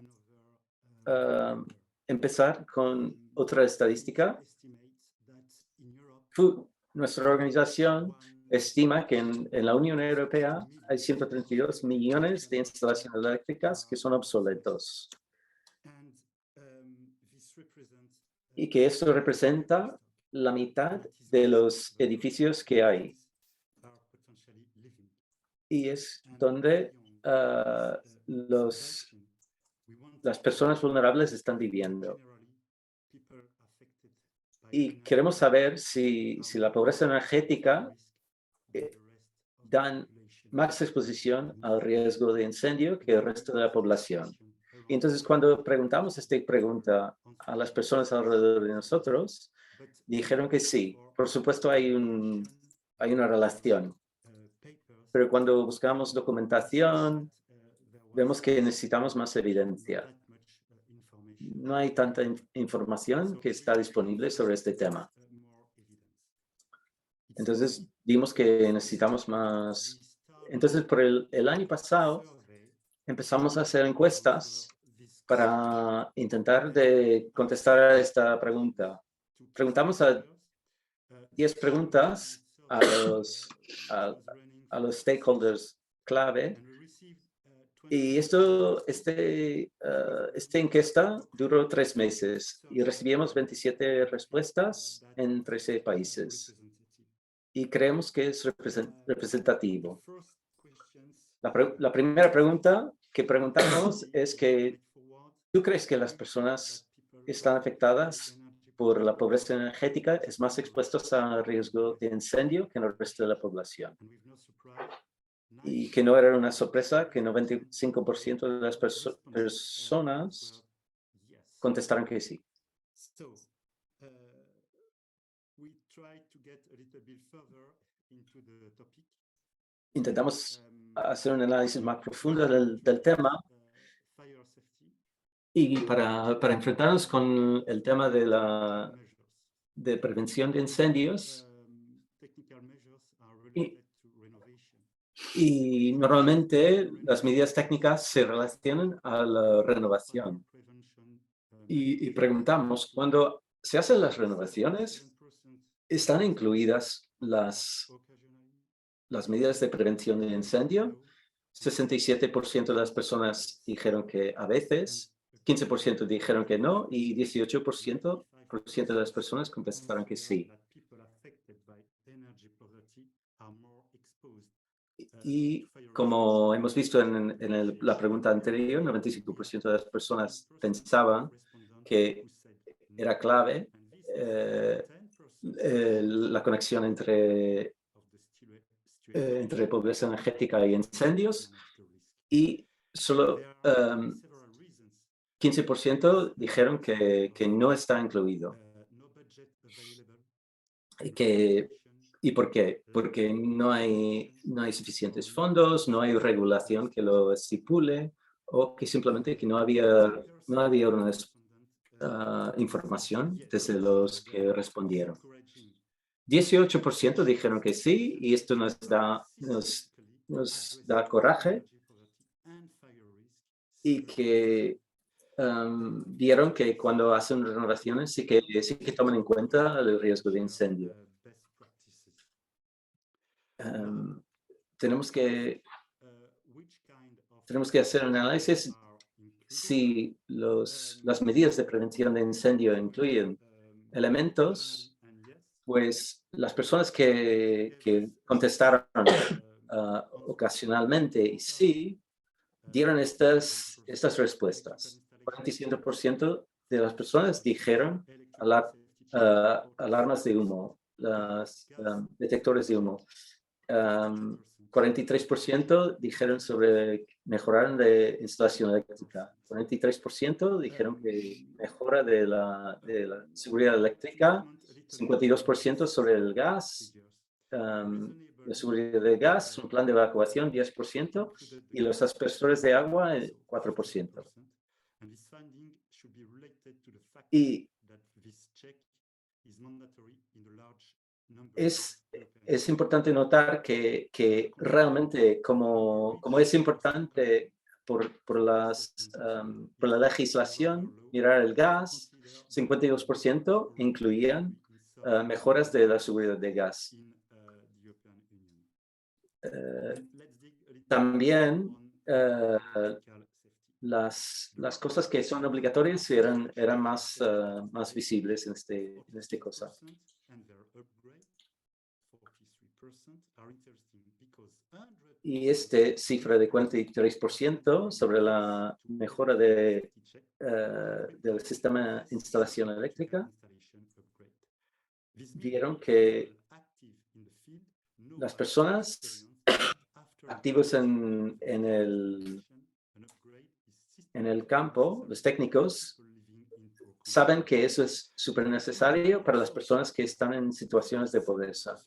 Speaker 1: empezar con otra estadística. Nuestra organización estima que en la Unión Europea hay 132 millones de instalaciones eléctricas que son obsoletos. Y que esto representa la mitad de los edificios que hay. y es donde las personas vulnerables están viviendo. Y queremos saber si la pobreza energética dan más exposición al riesgo de incendio que el resto de la población. Y entonces, cuando preguntamos esta pregunta a las personas alrededor de nosotros, dijeron que sí. Por supuesto, hay una relación. Pero cuando buscamos documentación, vemos que necesitamos más evidencia. No hay tanta información que está disponible sobre este tema. Entonces, vimos que necesitamos más. Entonces, por el año pasado, empezamos a hacer encuestas para intentar contestar a esta pregunta. Preguntamos a 10 preguntas a los stakeholders clave. Y esta encuesta duró 3 meses y recibimos 27 respuestas en 13 países. Y creemos que es representativo. La primera pregunta que preguntamos es que, ¿tú crees que las personas están afectadas por la pobreza energética es más expuestos a riesgo de incendio que en el resto de la población? Y que no era una sorpresa que 95% de las personas contestaron que sí. Intentamos hacer un análisis más profundo del tema y para enfrentarnos con el tema de prevención de incendios. Y normalmente las medidas técnicas se relacionan a la renovación. Y preguntamos, cuando se hacen las renovaciones, ¿están incluidas las medidas de prevención de incendio? 67% de las personas dijeron que a veces, 15% dijeron que no y 18% de las personas contestaron que sí. Y como hemos visto en la pregunta anterior, 95% de las personas pensaban que era clave la conexión entre pobreza energética y incendios, y solo 15% dijeron que no está incluido. ¿Y por qué? Porque no hay suficientes fondos, no hay regulación que lo estipule, o que simplemente que no había una información desde los que respondieron. 18% dijeron que sí, y esto nos da coraje, y que vieron que cuando hacen renovaciones sí que toman en cuenta el riesgo de incendio. Tenemos que hacer un análisis si las medidas de prevención de incendio incluyen elementos. Pues las personas que contestaron ocasionalmente y sí, dieron estas respuestas. 47% de las personas dijeron alarmas de humo, detectores de humo. 43% dijeron sobre mejorar de instalación eléctrica. 43% dijeron que mejora de la seguridad eléctrica. 52% sobre el gas, la seguridad del gas, un plan de evacuación 10%, y los aspersores de agua 4%. Y es importante notar que realmente como es importante por la legislación mirar el gas, 52% incluían mejoras de la seguridad de gas. También las cosas que son obligatorias eran más visibles en este cosa. y esta cifra de 43% sobre la mejora del sistema de instalación eléctrica, vieron que las personas activos en el campo, los técnicos, saben que eso es súper necesario para las personas que están en situaciones de pobreza.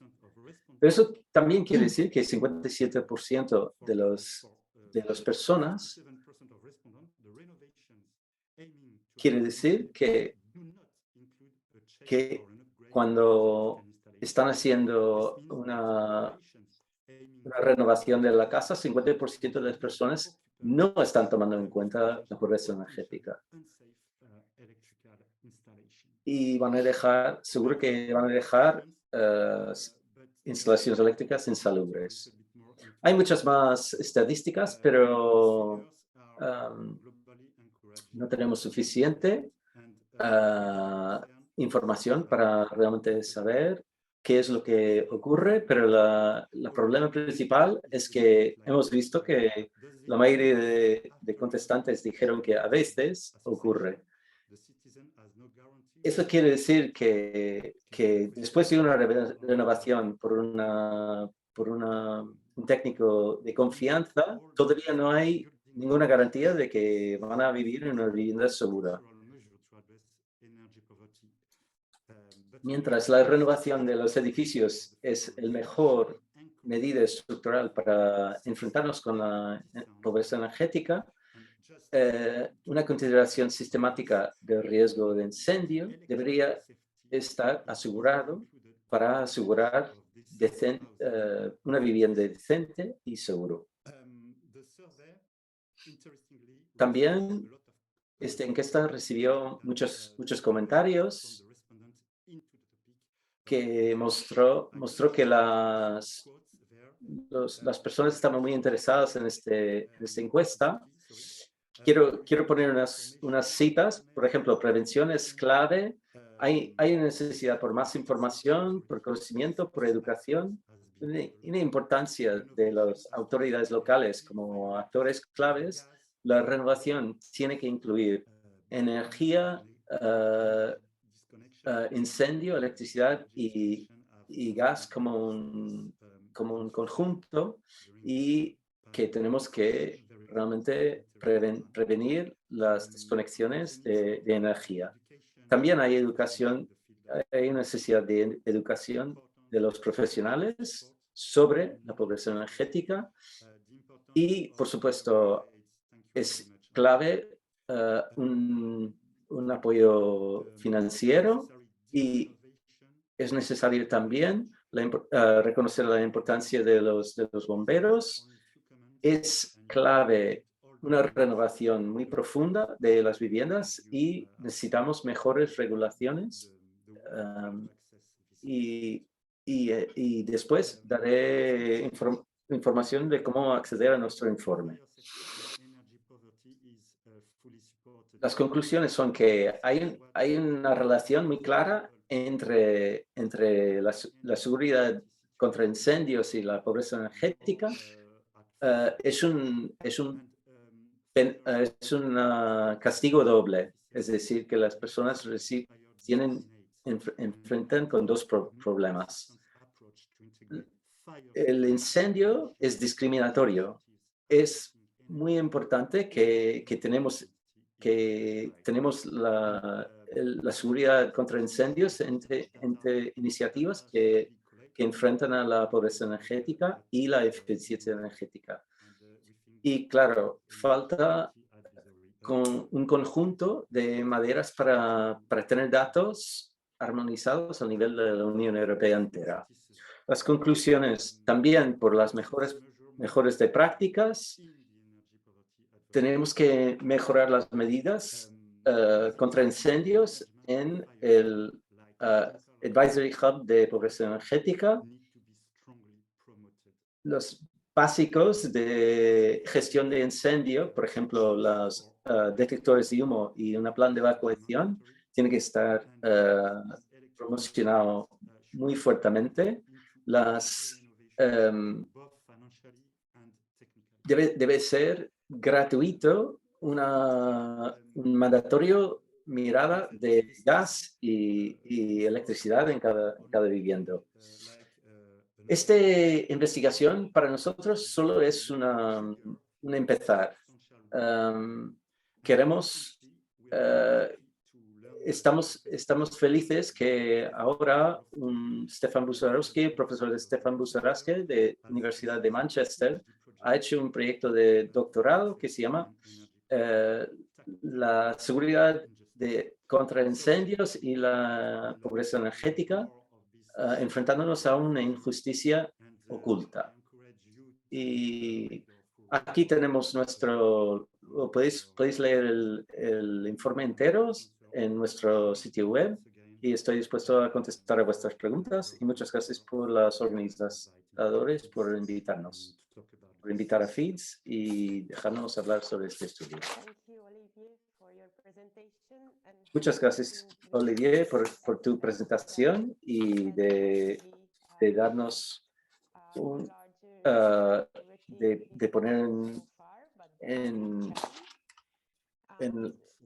Speaker 1: Pero eso también quiere decir que 57% de las personas quiere decir que cuando están haciendo una renovación de la casa, 50% de las personas no están tomando en cuenta la pobreza energética. Y van a dejar, seguro que van a dejar instalaciones eléctricas insalubres. Hay muchas más estadísticas, pero no tenemos suficiente información para realmente saber qué es lo que ocurre, pero el problema principal es que hemos visto que la mayoría de contestantes dijeron que a veces ocurre. Eso quiere decir que después de una renovación por un técnico de confianza, todavía no hay ninguna garantía de que van a vivir en una vivienda segura. Mientras la renovación de los edificios es la mejor medida estructural para enfrentarnos con la pobreza energética, una consideración sistemática del riesgo de incendio debería estar asegurado para asegurar una vivienda decente y seguro. También esta encuesta recibió muchos comentarios que mostró que las personas estaban muy interesadas en esta encuesta. Quiero poner unas citas. Por ejemplo, prevención es clave. Hay una necesidad por más información, por conocimiento, por educación. Una importancia de las autoridades locales como actores claves. La renovación tiene que incluir energía, incendio, electricidad y gas como un conjunto, y que tenemos que realmente prevenir las desconexiones de energía. También hay hay necesidad de educación de los profesionales sobre la pobreza energética y, por supuesto, es clave un apoyo financiero, y es necesario también reconocer la importancia de los bomberos. Es clave una renovación muy profunda de las viviendas y necesitamos mejores regulaciones. Y después daré información de cómo acceder a nuestro informe. Las conclusiones son que hay una relación muy clara entre la seguridad contra incendios y la pobreza energética. Es un castigo doble, es decir, que las personas enfrentan con dos problemas. El incendio es discriminatorio. Es muy importante que tenemos la seguridad contra incendios entre iniciativas que enfrentan a la pobreza energética y la eficiencia energética. Y claro, falta un conjunto de maneras para tener datos armonizados a nivel de la Unión Europea entera. Las conclusiones también por las mejores de prácticas. Tenemos que mejorar las medidas contra incendios en el Advisory Hub de pobreza energética. Los básicos de gestión de incendio, por ejemplo, los detectores de humo y un plan de evacuación, tiene que estar promocionado muy fuertemente. debe ser gratuito, un mandatorio mirada de gas y electricidad en cada vivienda. Esta investigación para nosotros solo es un empezar. Queremos, estamos felices que ahora Stefan Busarowski, profesor de Stefan Busarowski de Universidad de Manchester, ha hecho un proyecto de doctorado que se llama la seguridad contra incendios y la pobreza energética, enfrentándonos a una injusticia oculta. Y aquí tenemos podéis leer el informe entero en nuestro sitio web y estoy dispuesto a contestar a vuestras preguntas y muchas gracias por los organizadores por invitarnos, por invitar a FEEDS y dejarnos hablar sobre este estudio. Muchas gracias, Olivier, por tu presentación y de darnos de poner en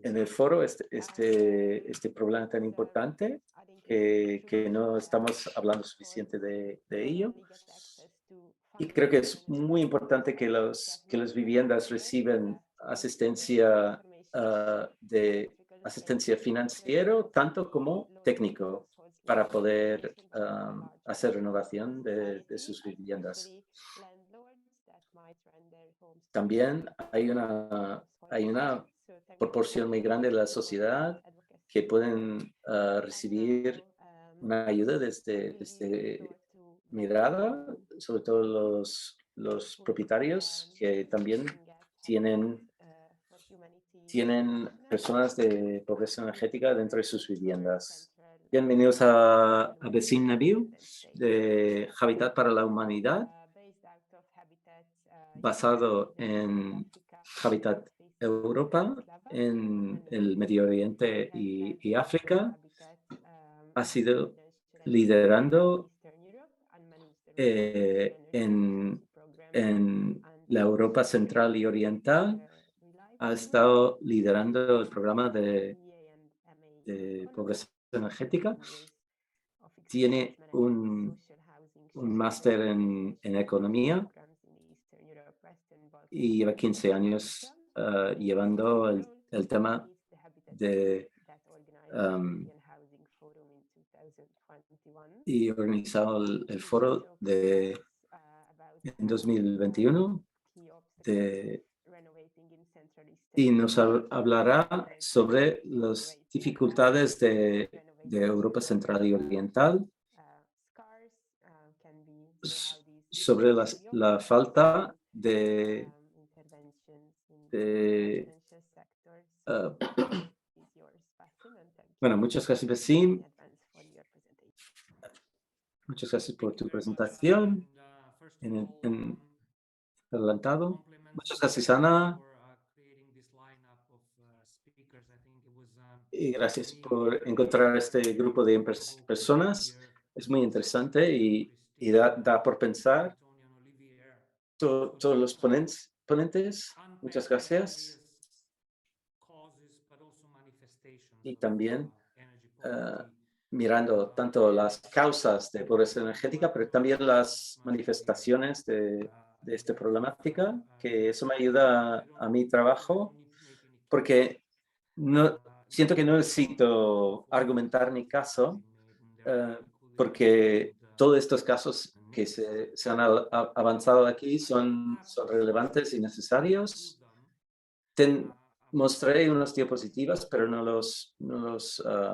Speaker 1: el foro este problema tan importante que no estamos hablando suficiente de ello. Y creo que es muy importante que las viviendas reciban asistencia financiera, tanto como técnico, para poder hacer renovación de sus viviendas. También hay una proporción muy grande de la sociedad que pueden recibir una ayuda desde mirada, sobre todo los propietarios que también tienen personas de pobreza energética dentro de sus viviendas. Bienvenidos a Besim Nabil de Habitat para la Humanidad, basado en Habitat Europa, en el Medio Oriente y África. Ha sido liderando en la Europa Central y Oriental. Ha estado liderando el programa de pobreza energética. Tiene un máster en economía y lleva 15 años llevando el tema de y organizado el foro en 2021 y nos hablará sobre las dificultades de Europa Central y Oriental, sobre la falta de bueno, muchas gracias, Besim. Muchas gracias por tu presentación en adelantado. Muchas gracias, Ana. Y gracias por encontrar este grupo de personas. Es muy interesante y da por pensar. Todos los ponentes, muchas gracias. Y también mirando tanto las causas de pobreza energética, pero también las manifestaciones de esta problemática, que eso me ayuda a mi trabajo, porque siento que no necesito argumentar mi caso, porque todos estos casos que se han avanzado aquí son relevantes y necesarios. Mostraré unas diapositivas, pero no los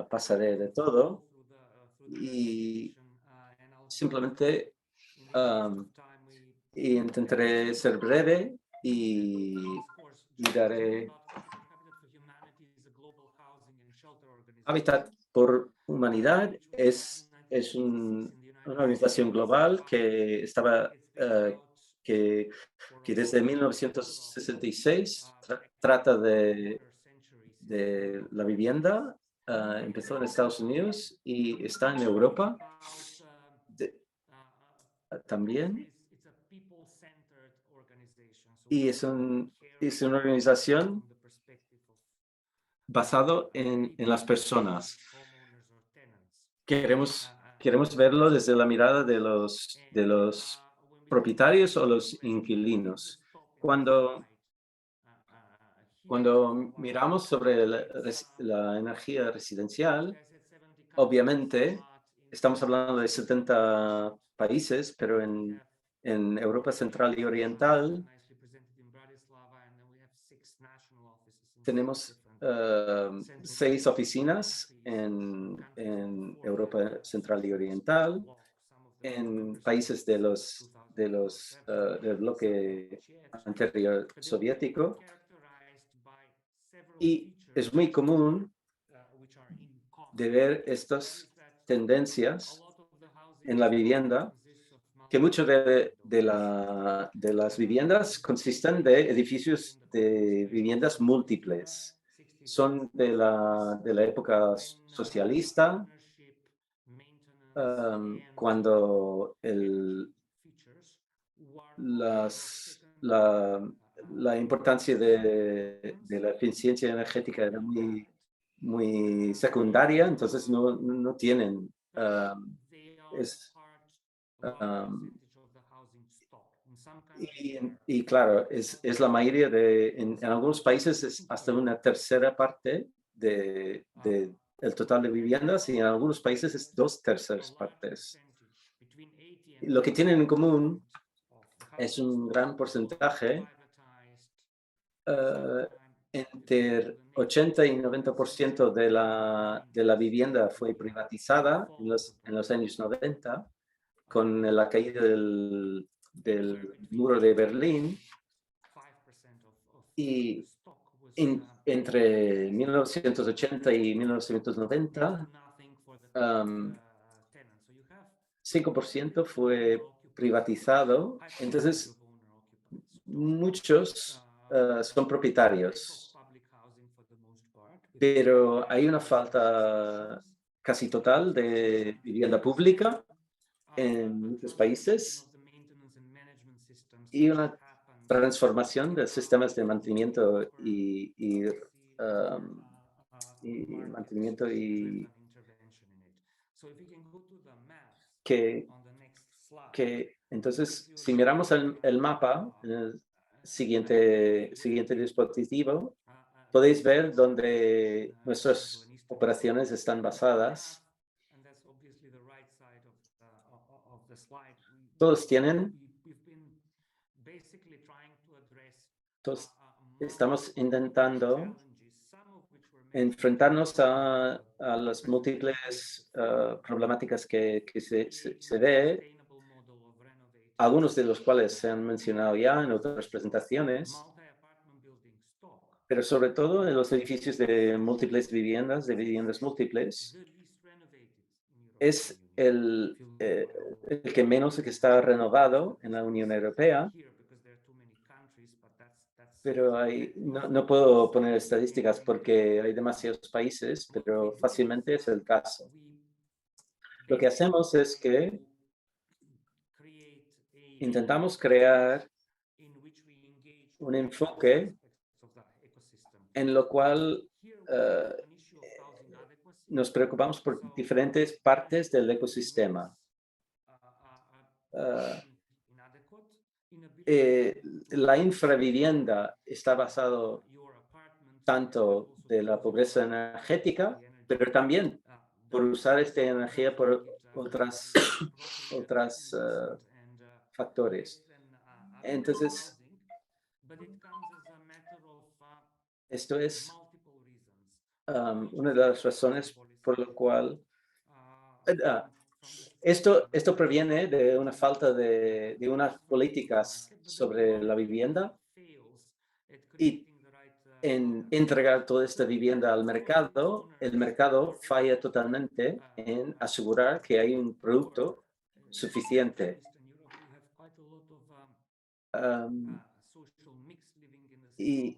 Speaker 1: pasaré de todo. Y simplemente intentaré ser breve y daré Habitat por Humanidad es una organización global que estaba que desde 1966 trata de la vivienda. Empezó en Estados Unidos y está en Europa también. y es una organización basado en las personas. Queremos verlo desde la mirada de los propietarios o los inquilinos. Cuando miramos sobre la energía residencial, obviamente estamos hablando de 70 países, pero en Europa Central y Oriental tenemos 6 oficinas en Europa Central y Oriental, en países del bloque anterior soviético, y es muy común de ver estas tendencias en la vivienda, que muchas de las viviendas consisten de edificios de viviendas múltiples. Son de la época socialista, cuando la importancia de la eficiencia energética era muy secundaria, entonces no tienen y claro, es la mayoría en algunos países es hasta una tercera parte el total de viviendas, y en algunos países es 2/3 partes. Lo que tienen en común es un gran porcentaje, entre 80 y 90% de la vivienda fue privatizada en los años 90, con la caída del muro de Berlín, y entre 1980 y 1990, 5% fue privatizado. Entonces, muchos son propietarios, pero hay una falta casi total de vivienda pública en muchos países y una transformación de sistemas de mantenimiento que entonces, si miramos el mapa en el siguiente dispositivo, podéis ver dónde nuestras operaciones están basadas. Todos estamos intentando enfrentarnos a las múltiples problemáticas que se ve, algunos de los cuales se han mencionado ya en otras presentaciones, pero sobre todo en los edificios de múltiples viviendas, de viviendas múltiples, es el que menos que está renovado en la Unión Europea, pero no puedo poner estadísticas porque hay demasiados países, pero fácilmente es el caso. Lo que hacemos es que intentamos crear un enfoque en lo cual nos preocupamos por diferentes partes del ecosistema. La infravivienda está basado tanto de la pobreza energética, pero también por usar esta energía por otras factores. Entonces, esto es una de las razones por la cual esto proviene de una falta de unas políticas sobre la vivienda, y en entregar toda esta vivienda al mercado, el mercado falla totalmente en asegurar que hay un producto suficiente. Y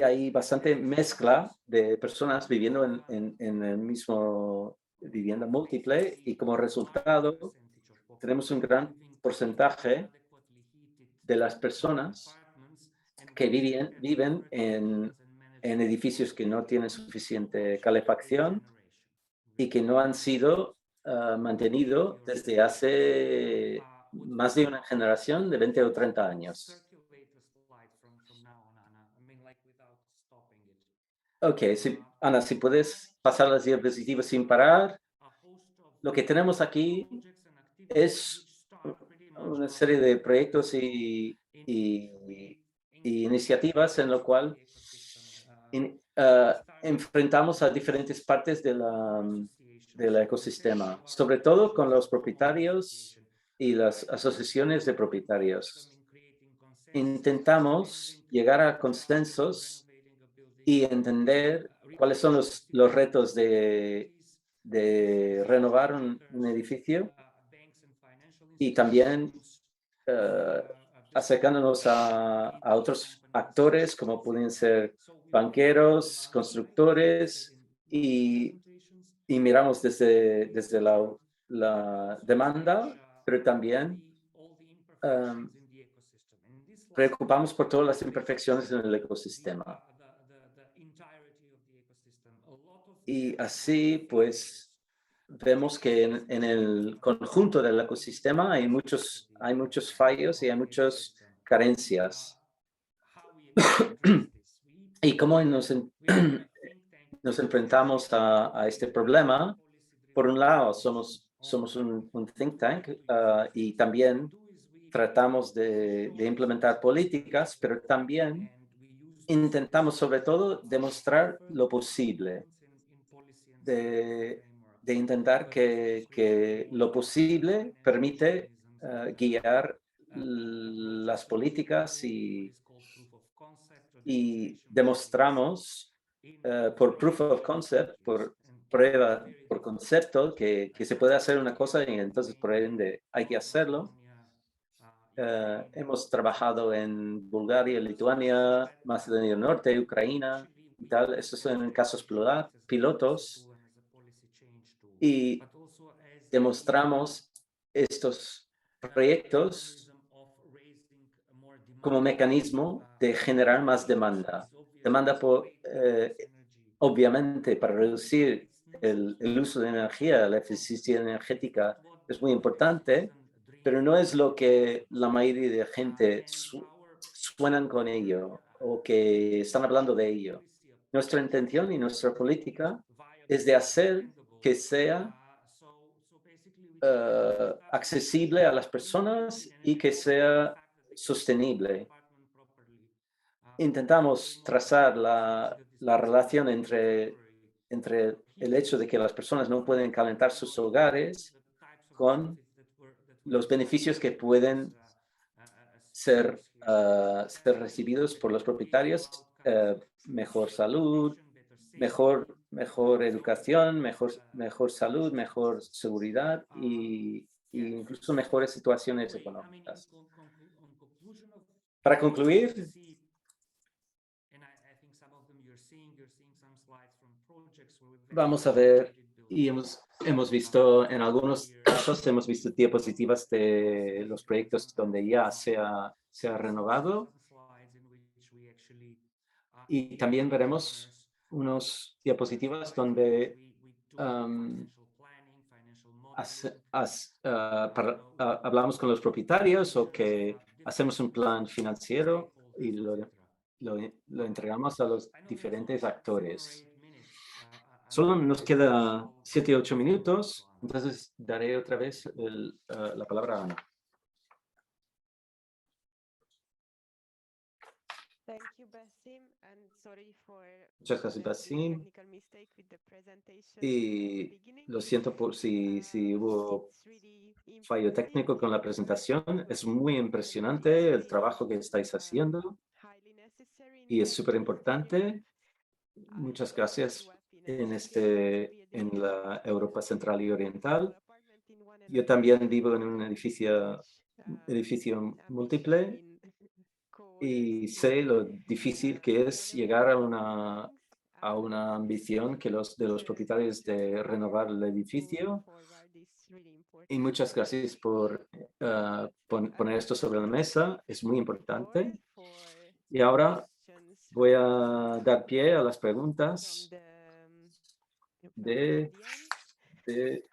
Speaker 1: hay bastante mezcla de personas viviendo en el mismo vivienda múltiple, y como resultado tenemos un gran porcentaje de las personas que viven en edificios que no tienen suficiente calefacción y que no han sido mantenidos desde hace más de una generación de 20 o 30 años. Ok, Ana, si puedes pasar las diapositivas sin parar. Lo que tenemos aquí es una serie de proyectos y iniciativas en lo cual enfrentamos a diferentes partes del ecosistema, sobre todo con los propietarios y las asociaciones de propietarios. Intentamos llegar a consensos y entender cuáles son los retos de renovar un edificio y también acercándonos a otros actores como pueden ser banqueros, constructores y miramos desde la demanda, pero también preocupamos por todas las imperfecciones en el ecosistema. Y así, pues, vemos que en el conjunto del ecosistema hay muchos fallos y hay muchas carencias. Y cómo nos enfrentamos a este problema. Por un lado, somos un think tank y también tratamos de implementar políticas, pero también intentamos sobre todo demostrar lo posible, de intentar que lo posible permite guiar las políticas y demostramos por proof of concept, por prueba, por concepto, que se puede hacer una cosa y entonces por ende hay que hacerlo. Hemos trabajado en Bulgaria, Lituania, Macedonia del Norte, Ucrania y tal. Estos son casos pilotos y demostramos estos proyectos como mecanismo de generar más demanda. Demanda obviamente, para reducir el uso de energía, la eficiencia energética es muy importante, pero no es lo que la mayoría de gente suenan con ello o que están hablando de ello. Nuestra intención y nuestra política es de hacer que sea accesible a las personas y que sea sostenible. Intentamos trazar la relación entre el hecho de que las personas no pueden calentar sus hogares con los beneficios que pueden ser recibidos por los propietarios, mejor salud, mejor educación, mejor salud, mejor seguridad y incluso mejores situaciones económicas. Para concluir, vamos a ver, y hemos visto en algunos casos, hemos visto diapositivas de los proyectos donde ya se ha renovado. Y también veremos unas diapositivas donde hablamos con los propietarios o que hacemos un plan financiero y lo entregamos a los diferentes actores. Solo nos queda 7 o 8 minutos, entonces daré otra vez la palabra a Ana. Muchas gracias, Basim. Y lo siento por si hubo fallo técnico con la presentación. Es muy impresionante el trabajo que estáis haciendo y es súper importante. Muchas gracias en la Europa Central y Oriental. Yo también vivo en un edificio múltiple y sé lo difícil que es llegar a una ambición de los propietarios de renovar el edificio. Y muchas gracias por poner esto sobre la mesa. Es muy importante. Y ahora voy a dar pie a las preguntas de, de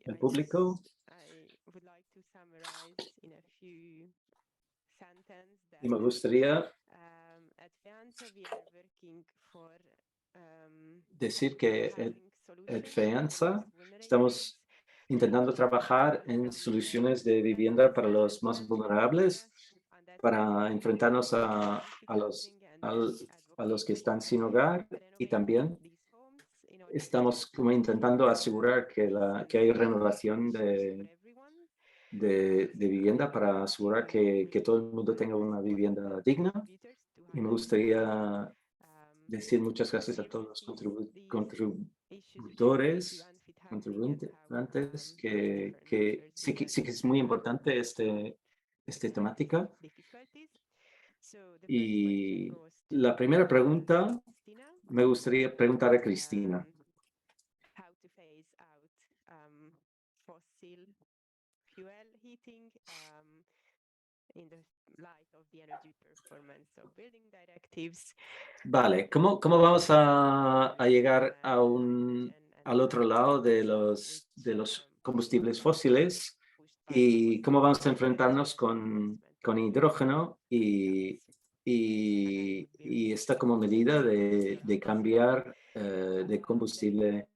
Speaker 1: el público. Y me gustaría decir que en FEANZA estamos intentando trabajar en soluciones de vivienda para los más vulnerables, para enfrentarnos a los que están sin hogar, y también estamos como intentando asegurar que hay renovación de vivienda para asegurar que todo el mundo tenga una vivienda digna. Y me gustaría decir muchas gracias a todos los contribuyentes, que sí que es muy importante esta temática. Y la primera pregunta me gustaría preguntar a Cristina. Vale, ¿cómo vamos a llegar al otro lado de los combustibles fósiles, y cómo vamos a enfrentarnos con hidrógeno y esta como medida de cambiar de combustibles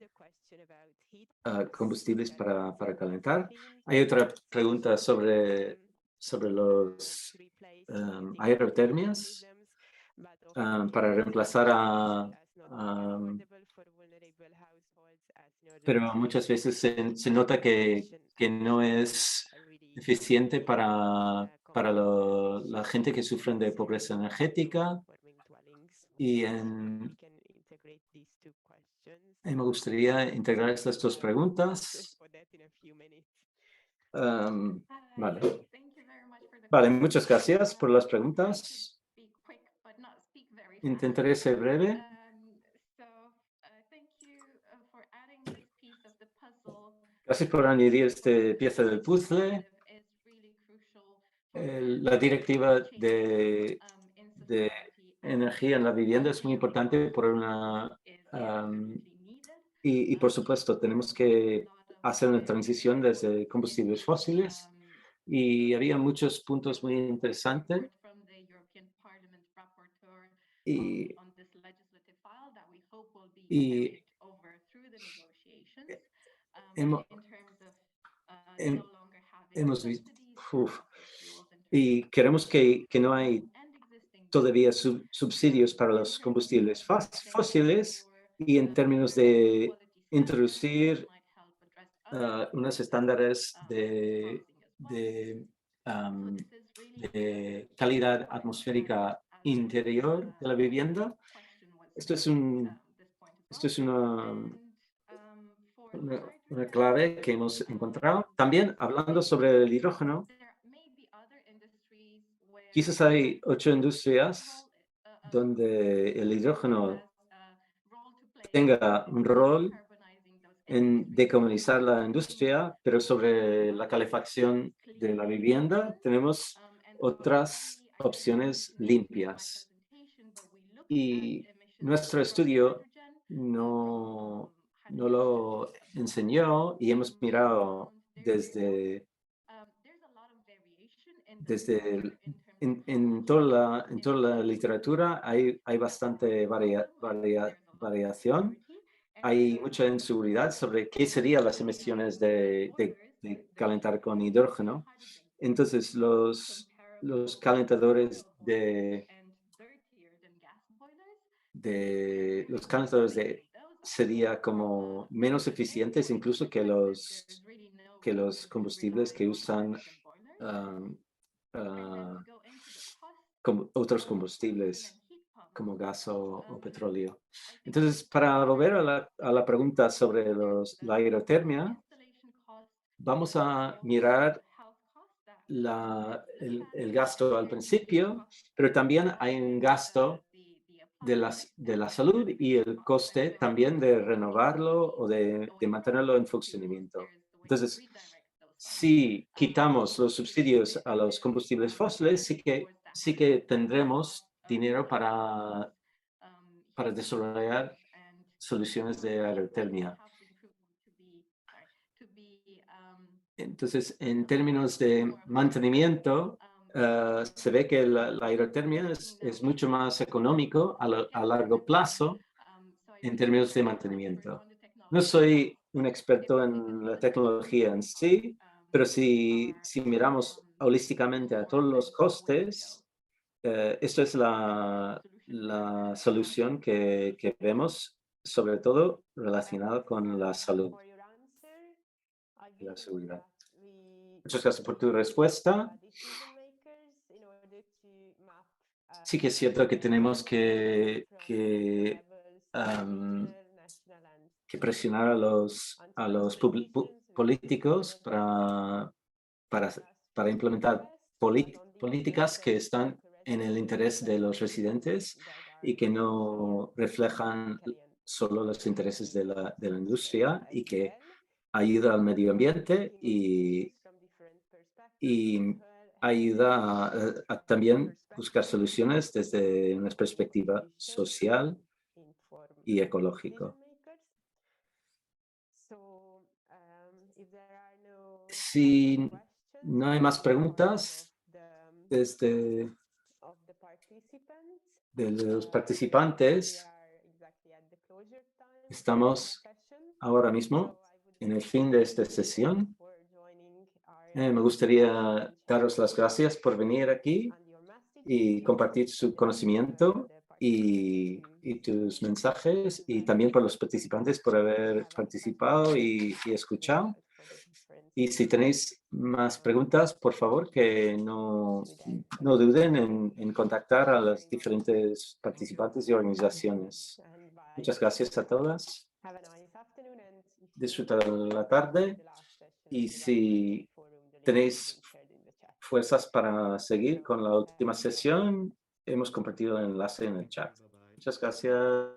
Speaker 1: para calentar? Hay otra pregunta sobre los aerotermias para reemplazar pero muchas veces se nota que no es eficiente para la gente que sufren de pobreza energética. Y me gustaría integrar estas dos preguntas. Vale. Vale, muchas gracias por las preguntas. Intentaré ser breve. Gracias por añadir esta pieza del puzzle. La directiva de energía en la vivienda es muy importante y por supuesto tenemos que hacer una transición desde combustibles fósiles, y había muchos puntos muy interesantes y hemos, hemos visto y queremos que no hay todavía subsidios para los combustibles fósiles, y en términos de introducir unos estándares de calidad atmosférica interior de la vivienda. Esto es una clave que hemos encontrado. También hablando sobre el hidrógeno, quizás hay 8 industrias donde el hidrógeno tenga un rol en decarbonizar la industria, pero sobre la calefacción de la vivienda tenemos otras opciones limpias. Y nuestro estudio no lo enseñó, y hemos mirado desde en toda la literatura hay bastante variación. Hay mucha inseguridad sobre qué serían las emisiones de calentar con hidrógeno. Entonces, los calentadores sería como menos eficientes incluso que los combustibles que usan como otros combustibles como gas o petróleo. Entonces, para volver a la pregunta sobre la aerotermia, vamos a mirar el gasto al principio, pero también hay un gasto de la salud y el coste también de renovarlo o de mantenerlo en funcionamiento. Entonces, si quitamos los subsidios a los combustibles fósiles, sí que tendremos dinero para desarrollar soluciones de aerotermia. Entonces, en términos de mantenimiento, se ve que la aerotermia es mucho más económico a largo plazo en términos de mantenimiento. No soy un experto en la tecnología en sí, pero si miramos holísticamente a todos los costes, esto es la solución que vemos, sobre todo relacionada con la salud y la seguridad. Muchas gracias por tu respuesta. Sí que es cierto que tenemos que presionar a los políticos para implementar políticas que están en el interés de los residentes y que no reflejan solo los intereses de la industria y que ayuda al medio ambiente y ayuda a también buscar soluciones desde una perspectiva social y ecológico. Si no hay más preguntas de los participantes, estamos ahora mismo en el fin de esta sesión. Me gustaría daros las gracias por venir aquí y compartir su conocimiento y tus mensajes, y también por los participantes por haber participado y escuchado. Y si tenéis más preguntas, por favor, que no duden en contactar a los diferentes participantes y organizaciones. Muchas gracias a todas. Disfruta de la tarde y si tenéis fuerzas para seguir con la última sesión, hemos compartido el enlace en el chat. Muchas gracias.